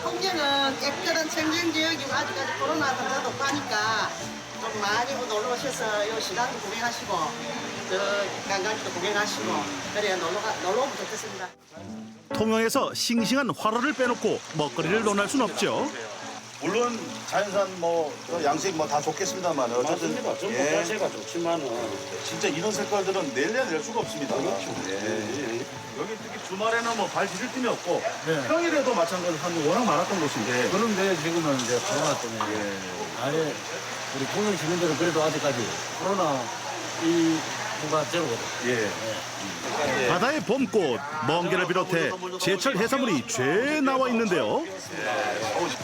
통영은 깨끗한 청정 지역이고 아직까지 코로나 환자도 없고 하니까 좀 많이 놀러 오셔서 이 시장도 구경하시고 관광지도 구경하시고 그래야 놀러 오면 좋겠습니다. 통영에서 싱싱한 화로를 빼놓고 먹거리를 논할 순 없죠. 물론 자연산 양식 다 좋겠습니다만 어쨌든 맞습니다. 전부 자체가 좋지만은 진짜 이런 색깔들은 낼래야 낼 수가 없습니다. 그렇죠. 여기 특히 주말에는 발 디딜 틈이 없고 평일에도 마찬가지로 사람이 워낙 많았던 곳인데 그런데 지금은 이제 코로나 때문에 아예 우리 통영 시민들은 그래도 아직까지 코로나 이 누가 제로거든. 바다의 봄꽃, 멍게를 비롯해 제철 해산물이 죄 나와 있는데요.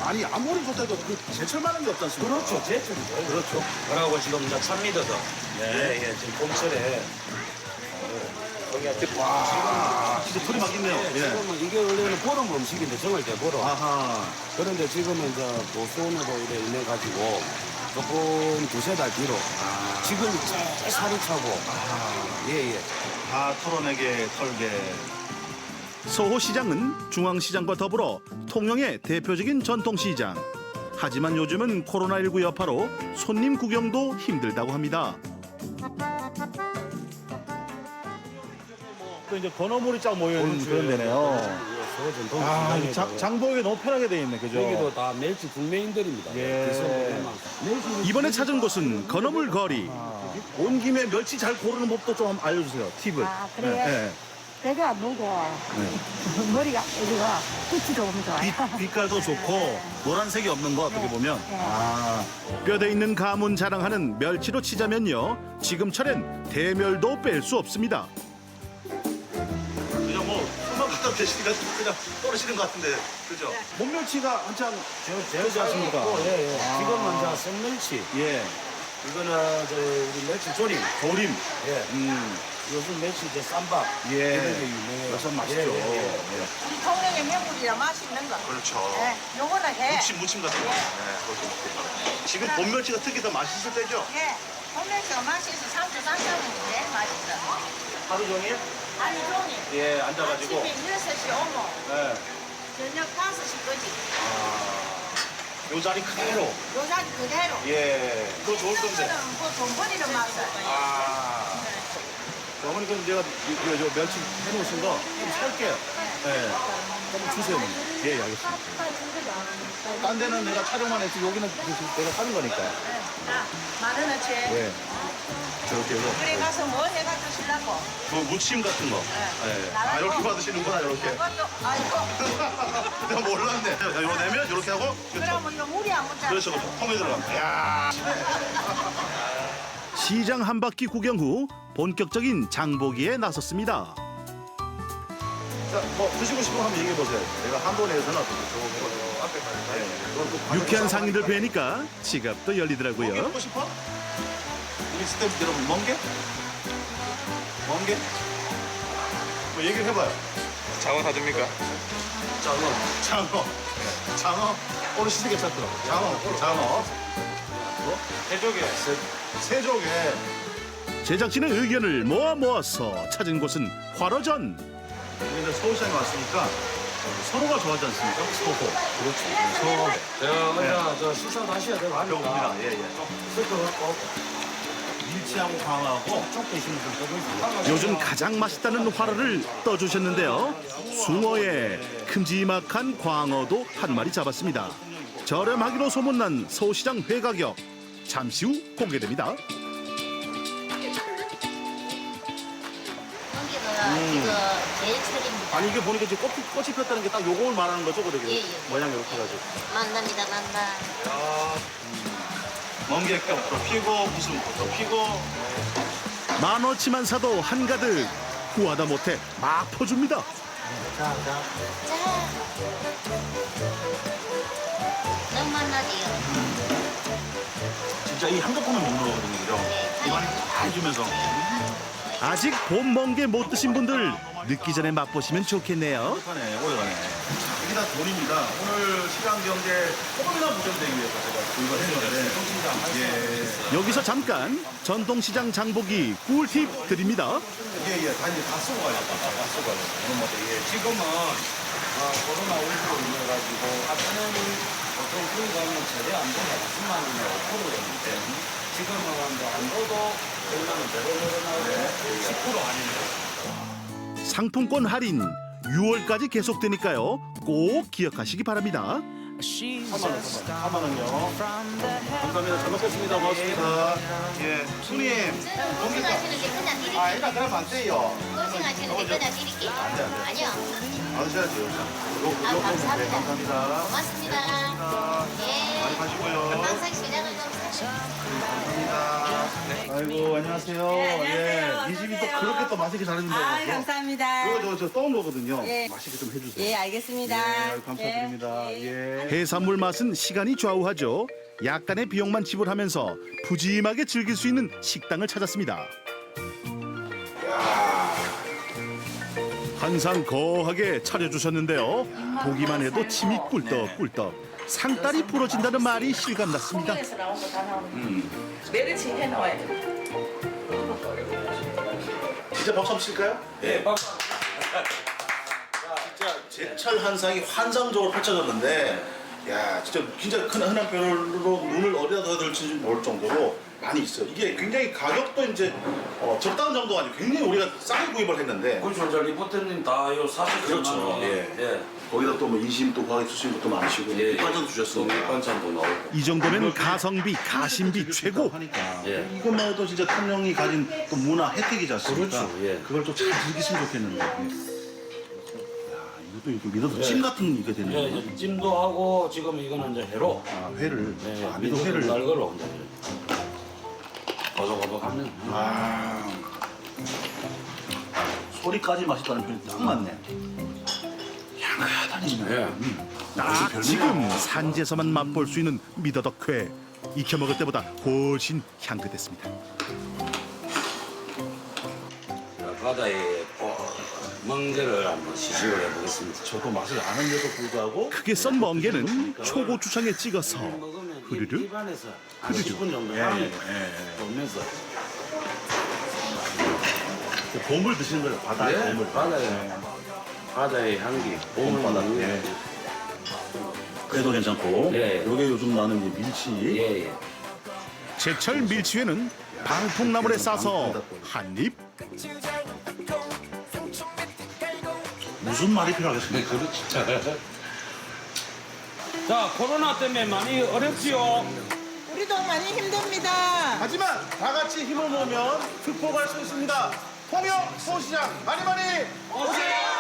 아니 아무리 좋다도 그 제철만한 게 없지 않습니까? 그렇죠, 제철이죠. 그렇죠. 그러고 지금 이제 참 믿어서 지금 봄철에 와, 진짜 털이 막 있네요. 지금은 이게 원래는 보름 음식인데 정월 때 보름. 아하. 그런데 지금은 이제 보수원으로 인해 가지고 조금 두세 달 뒤로. 지금 제일 살이 차고. 예. 다 털어내게 털게. 서호시장은 중앙시장과 더불어 통영의 대표적인 전통시장. 하지만 요즘은 코로나19 여파로 손님 구경도 힘들다고 합니다. 또 이제 건어물이 쫙 모여있는 그런 데네요. 아, 장보기 너무 편하게 돼 있네, 그죠? 여기도 다 멸치 국민들입니다. 예. 이번에 찾은 곳은 건어물 거리. 온 김에 멸치 잘 고르는 법도 좀 알려주세요, 팁을. 아, 그래요? 예. 배가 안 무고 머리가 여기가 빛이 너무 좋아요. 빛깔도 좋고 노란색이 없는 거 어떻게 보면. 뼈대 있는 가문 자랑하는 멸치로 치자면요. 지금철엔 대멸도 뺄 수 없습니다. 그냥 뭐 술만 갖다 대시니까 그냥 떨어지는 것 같은데, 그죠? 몸멸치가 한창 제일 않습니까? 예. 지금은 자 생멸치. 예. 이거는 저 우리 멸치 조림. 조림. 예. 요즘 멸치 이제 쌈밥. 예. 이런 게 유명해요. 요즘 맛있죠. 우리 통영의 명물이라 맛있는 거. 그렇죠. 네, 요거는 해. 무침 같은 거. 네, 그것도 먹겠다. 지금 봄멸치가 특히 더 맛있을 때죠? 예, 봄멸치가 맛있어. 상추 쌈싸면 제일 맛있어. 하루 종일? 하루 종일. 예, 앉아가지고. 아침에 6시 오면 네. 저녁 5시까지. 요 자리 그대로. 요 자리 그대로. 예, 그거 좋을 건데. 돈 버리는 맛을. 어머니 그럼 내가 요 멸치 해놓으신 거 좀 살게요. 예. 좀 주세요. 예, 알겠습니다. 딴 데는 내가 촬영만 했지 여기는 내가 사는 거니까. 자, 10,000원어치. 예. 저렇게 해서. 그래 가서 뭐 해가 드시려고? 뭐 무침 같은 거. 예. 아, 이렇게 받으시는구나, 이렇게. 그것도, 아이고. 내가 몰랐네. 자, 요거 내면 이렇게 하고. 그러면 이거 물이 안 묻잖아. 그렇죠, 그렇죠. 통에 들어갑니다. 야. 시장 한 바퀴 구경 후 본격적인 장보기에 나섰습니다. 자, 뭐 드시고 싶은 거 한번 얘기해 보세요. 내가 한도 내에서는 어떻게 저거 앞에 가니까. 유쾌한 상인들 뵈니까 지갑도 열리더라고요. 먹고 싶어? 우리 스태프 여러분 멍게? 멍게? 뭐 얘기를 해봐요. 장어 사줍니까? 장어. 오늘 시세 괜찮더라고. 장어. 해조개. 세조개. 제작진의 의견을 모아서 찾은 곳은 화로전. 우리는 서울시장에 왔으니까 서로가 좋아하지 않습니까? 서호. 그렇죠. 서호. 제가 먼저 저 식사 마셔야 되고 하니까. 배고픕니다. 예. 밀치하고 광어하고 쪽 대신에 좀 떠고 있습니다. 요즘 가장 맛있다는 화로를 떠주셨는데요. 숭어에 큼지막한 광어도 한 마리 잡았습니다. 저렴하기로 소문난 서울시장 회 가격. 잠시 후 공개됩니다. 이거 제일 철입니다. 아니 이게 보니까 지금 꽃이 폈다는 게 딱 요걸 말하는 거죠, 그러게. 예. 모양 이렇게 해가지고. 만납니다, 만나. 멍게 뼈도 피고 무슨 것도 피고. 만원치만 사도 한가득 구하다 못해 막 퍼줍니다. 자. 너무 만나지요. 진짜 이 한꺼번에 먹는 거거든요, 그죠? 입안이 다 해주면서. 아직 봄 멍게 못 드신 분들 늦기 전에 맛보시면 좋겠네요. 오래가네. 이게 다 돈입니다. 오늘 시장 경제 조금이나 보전되기 위해서 제가 이걸 했는데. 예. 여기서 잠깐 전통시장 장보기 꿀팁 드립니다. 예. 다 이제 다 쓰고 가요. 다 쓰고 가요. 이런 것도 지금은 코로나19로 인해 가지고 하천은 보통 그런 거 하면 제대 안 되면 10만 원이나 5%였는데 지금은 안 줘도 얼마는 제대로 늘어나고 10% 아니에요. 상품권 할인 6월까지 계속되니까요. 꼭 기억하시기 바랍니다. 4만 원요. 감사합니다. 잘 먹겠습니다. 고맙습니다. 예. 손님. 고생하시는 게 그냥 드릴게요. 일단 그러면 안 돼요. 고생하시는 게 그냥 드릴게요. 안 돼. 아니요. 받으셔야죠. 감사합니다. 감사합니다. 고맙습니다. 예. 많이 마시고요. 항상 시작을 좀 아이고 안녕하세요. 예. 이 집이 또 그렇게 또 맛있게 잘해준다고. 감사합니다. 이거 저 떠온 거거든요. 예. 맛있게 좀 해주세요. 예, 알겠습니다. 예, 감사드립니다. 예. 해산물 맛은 시간이 좌우하죠. 약간의 비용만 지불하면서 푸짐하게 즐길 수 있는 식당을 찾았습니다. 한상 거하게 차려주셨는데요. 보기만 해도 침이 꿀떡꿀떡. 상다리 부러진다는 말이 실감났습니다. 메르치 해놓아야 돼. 진짜 박수 한번 칠까요? 네, 박수. 진짜 제철 한상이 환상적으로 펼쳐졌는데, 야, 진짜 흔한 벼로 눈을 어디다 둬야 될지 모를 정도로 많이 있어요. 이게 굉장히 가격도 이제 적당한 정도가 아니고 굉장히 우리가 싸게 구입을 했는데. 그렇죠. 저 리포터님 다요 사실 그렇죠. 예. 거기다 또 뭐 인심 또 구하기 주신 것도 많으시고 밑반찬도 주셨어. 밑반찬도 나오고. 이 정도면 가성비, 가심비 최고. 이것만 해도 진짜 통영이 가진 또 문화 혜택이지 않습니까? 그렇죠. 예. 그걸 또 잘 즐기시면 좋겠는데. 야, 이것도 이렇게 믿어도 찜 같은 이게 되는 거예요. 예, 찜도 하고 지금 이거는 이제 회로. 아, 회를. 네, 아, 미도 회를. 날걸로 이제 버석버석하면. 아, 소리까지 맛있다는 표현이 딱 맞네. 향긋하네. 딱 지금 산지에서만 맛볼 수 있는 미더덕회. 익혀 먹을 때보다 훨씬 향긋했습니다. 바다에 멍게를 한번 시식을 해보겠습니다. 저도 맛을 아는데도 불구하고 크게 썬 멍게는 초고추장에 찍어서 흐르르 입안에서 한 흐르르 10분 정도 향이 돌면서 봄을 드시는 거예요. 바다의 봄을. 바다의 향기, 봄바다. 예. 그래도 괜찮고. 예. 요게 요즘 나는 이 밀치. 예. 제철 밀치회는 방풍나물에 싸서 한입. 무슨 말이 필요하겠습니까? 그렇죠. 자, 코로나 때문에 많이 어렵지요. 우리도 많이 힘듭니다. 하지만 다 같이 힘을 모으면 극복할 수 있습니다. 통영 소시장 많이 오세요.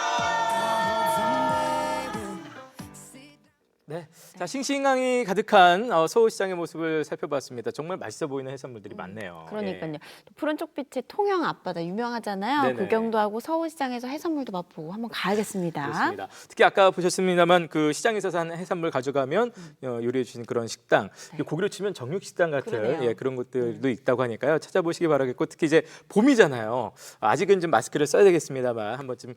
네, 자 싱싱함이 가득한 서울시장의 모습을 살펴봤습니다. 정말 맛있어 보이는 해산물들이 많네요. 그러니까요. 예. 또 푸른 쪽빛의 통영 앞바다 유명하잖아요. 네네. 구경도 하고 서울시장에서 해산물도 맛보고 한번 가야겠습니다. 그렇습니다. 특히 아까 보셨습니다만 그 시장에서 산 해산물 가져가면 요리해 주시는 그런 식당, 고기로 치면 정육식당 같은 그러네요. 그런 것들도 있다고 하니까요. 찾아보시기 바라겠고 특히 이제 봄이잖아요. 아직은 좀 마스크를 써야 되겠습니다만 한 번쯤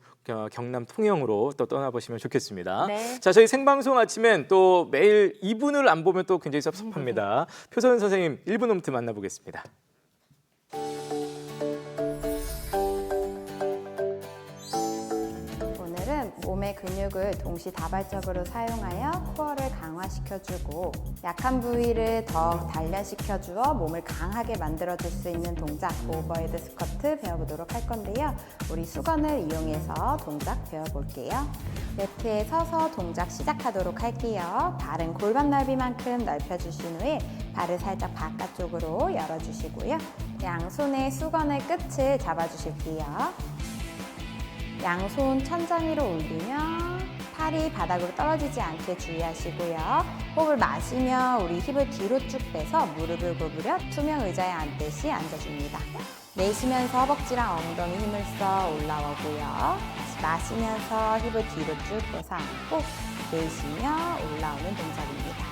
경남 통영으로 또 떠나보시면 좋겠습니다. 네. 자, 저희 생방송 아침엔 또 매일 이분을 안 보면 또 굉장히 섭섭합니다. 표선 선생님 1분 홈트 만나보겠습니다. 오늘은 몸의 근육을 동시다발적으로 사용하여 코어를 강화시켜주고 약한 부위를 더 단련시켜주어 몸을 강하게 만들어줄 수 있는 동작 오버헤드 스쿼트 배워보도록 할 건데요. 우리 수건을 이용해서 동작 배워볼게요. 매트에 서서 동작 시작하도록 할게요. 발은 골반 넓이만큼 넓혀주신 후에 발을 살짝 바깥쪽으로 열어주시고요. 양손의 수건의 끝을 잡아주실게요. 양손 천장 위로 올리며 팔이 바닥으로 떨어지지 않게 주의하시고요. 호흡을 마시며 우리 힙을 뒤로 쭉 빼서 무릎을 굽으려 투명 의자에 앉듯이 앉아줍니다. 내쉬면서 허벅지랑 엉덩이 힘을 써 올라오고요. 다시 마시면서 힙을 뒤로 쭉 빼서 앉고 내쉬며 올라오는 동작입니다.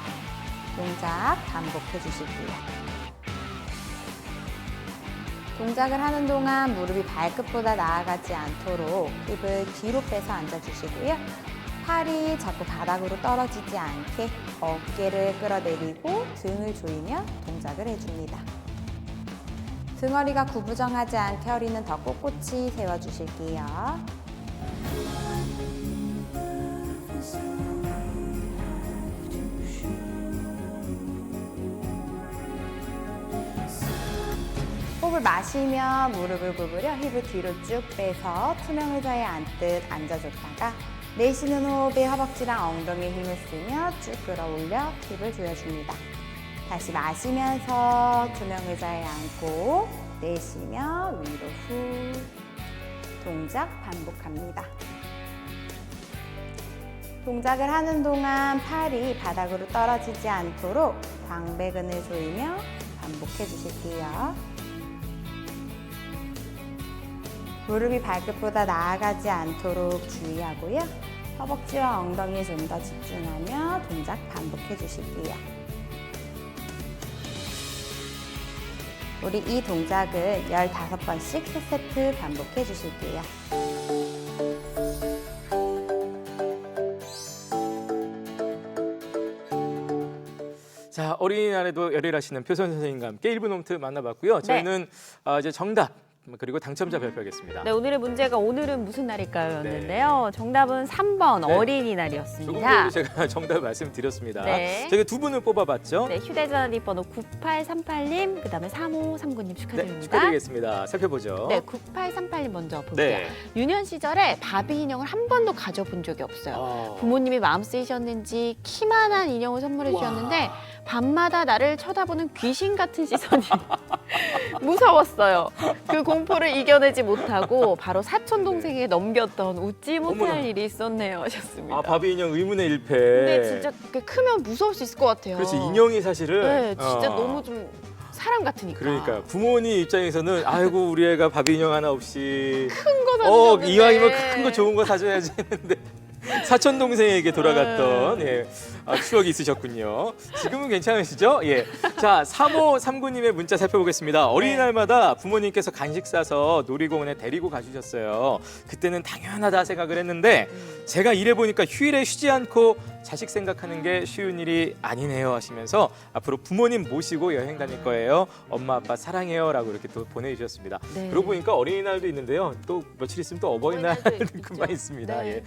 동작 반복해 주시고요. 동작을 하는 동안 무릎이 발끝보다 나아가지 않도록 힙을 뒤로 빼서 앉아주시고요. 팔이 자꾸 바닥으로 떨어지지 않게 어깨를 끌어내리고 등을 조이며 동작을 해줍니다. 등허리가 구부정하지 않게 허리는 더 꼿꼿이 세워주실게요. 호흡을 마시며 무릎을 굽으려 힙을 뒤로 쭉 빼서 투명 의자에 앉듯 앉아줬다가 내쉬는 호흡에 허벅지랑 엉덩이에 힘을 쓰며 쭉 끌어올려 힙을 조여줍니다. 다시 마시면서 투명 의자에 앉고 내쉬며 위로 후 동작 반복합니다. 동작을 하는 동안 팔이 바닥으로 떨어지지 않도록 광배근을 조이며 반복해 주실게요. 무릎이 발끝보다 나아가지 않도록 주의하고요. 허벅지와 엉덩이에 좀 더 집중하며 동작 반복해 주실게요. 우리 이 동작을 15번씩 3세트 반복해 주실게요. 자, 어린이날에도 열일하시는 표선 선생님과 함께 1분 홈트 만나봤고요. 저희는 이제 정답 그리고 당첨자 발표하겠습니다. 네, 오늘의 문제가 오늘은 무슨 날일까요? 였는데요. 정답은 3번 네. 어린이날이었습니다. 조금 전에 제가 정답을 말씀드렸습니다. 네. 저희가 두 분을 뽑아봤죠. 네, 휴대전화 뒷번호 9838님, 그다음에 3539님 축하드립니다. 네, 축하드리겠습니다. 살펴보죠. 네, 9838님 먼저 볼게요. 네. 유년 시절에 바비 인형을 한 번도 가져본 적이 없어요. 부모님이 마음 쓰이셨는지 키만한 인형을 선물해 주셨는데 밤마다 나를 쳐다보는 귀신 같은 시선이 무서웠어요. 그 공포를 이겨내지 못하고 바로 사촌 동생에게 넘겼던 웃지 못할 어머나. 일이 있었네요 하셨습니다. 아, 바비 인형 의문의 일패. 근데 진짜 크면 무서울 수 있을 것 같아요. 그렇지, 인형이 사실은 네, 진짜 너무 좀 사람 같으니까. 그러니까 부모님 입장에서는 아이고 우리 애가 바비 인형 하나 없이 큰 거 사주셨는데. 이왕이면 큰 거 좋은 거 사줘야지 했는데 사촌 동생에게 돌아갔던 추억이 있으셨군요. 지금은 괜찮으시죠? 예. 자, 3539님의 문자 살펴보겠습니다. 어린이날마다 부모님께서 간식 싸서 놀이공원에 데리고 가주셨어요. 그때는 당연하다 생각을 했는데 제가 일해보니까 휴일에 쉬지 않고 자식 생각하는 게 쉬운 일이 아니네요 하시면서 앞으로 부모님 모시고 여행 다닐 거예요. 엄마 아빠 사랑해요 라고 이렇게 또 보내주셨습니다. 네. 그러고 보니까 어린이날도 있는데요. 또 며칠 있으면 또 어버이날도 금방 있습니다. 네.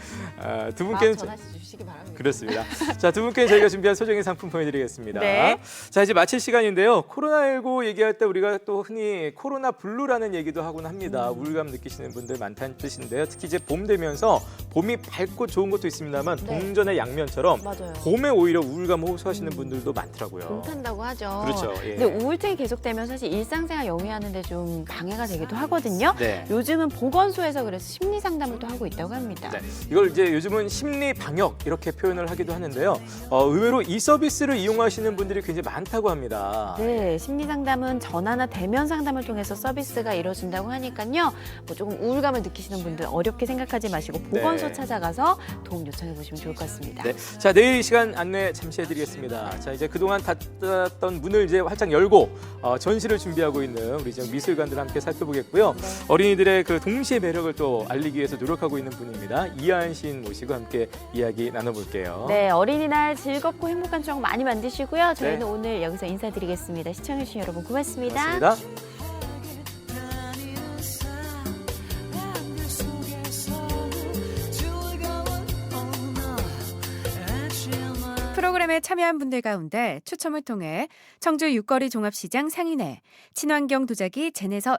예. 두 분께는 전화 주시기 바랍니다. 그렇습니다. 자, 두 분께 저희가 준비한 소정의 상품 보내드리겠습니다. 네. 자, 이제 마칠 시간인데요. 코로나19 얘기할 때 우리가 또 흔히 코로나 블루라는 얘기도 하곤 합니다. 우울감 느끼시는 분들 많다는 뜻인데요. 특히 이제 봄 되면서 봄이 밝고 좋은 것도 있습니다만 동전의 양면처럼 맞아요. 봄에 오히려 우울감 호소하시는 분들도 많더라고요. 봄 탄다고 하죠. 그렇죠. 예. 근데 우울증이 계속되면 사실 일상생활 영위하는 데 좀 방해가 되기도 하거든요. 네. 요즘은 보건소에서 그래서 심리 상담을 또 하고 있다고 합니다. 네. 이걸 이제 요즘은 심리 방역 이렇게 표현을 하기도 하는데요. 의외로 이 서비스를 이용하시는 분들이 굉장히 많다고 합니다. 네, 심리 상담은 전화나 대면 상담을 통해서 서비스가 이루어진다고 하니까요. 뭐 조금 우울감을 느끼시는 분들 어렵게 생각하지 마시고 보건소 네. 찾아가서 도움 요청해 보시면 좋을 것 같습니다. 네. 자, 내일 이 시간 안내 잠시 해드리겠습니다. 자, 이제 그동안 닫았던 문을 이제 활짝 열고 전시를 준비하고 있는 우리 지금 미술관들 함께 살펴보겠고요. 네. 어린이들의 그 동시의 매력을 또 알리기 위해서 노력하고 있는 분입니다. 이하은 시인 모시고 함께 이야기 나눠볼게요. 네, 어린이날 즐겁고 행복한 추억 많이 만드시고요. 저희는 네. 오늘 여기서 인사드리겠습니다. 시청해주신 여러분 고맙습니다. 고맙습니다. 프로그램에 참여한 분들 가운데 추첨을 통해 청주 육거리 종합시장 상인회 친환경 도자기 젠에서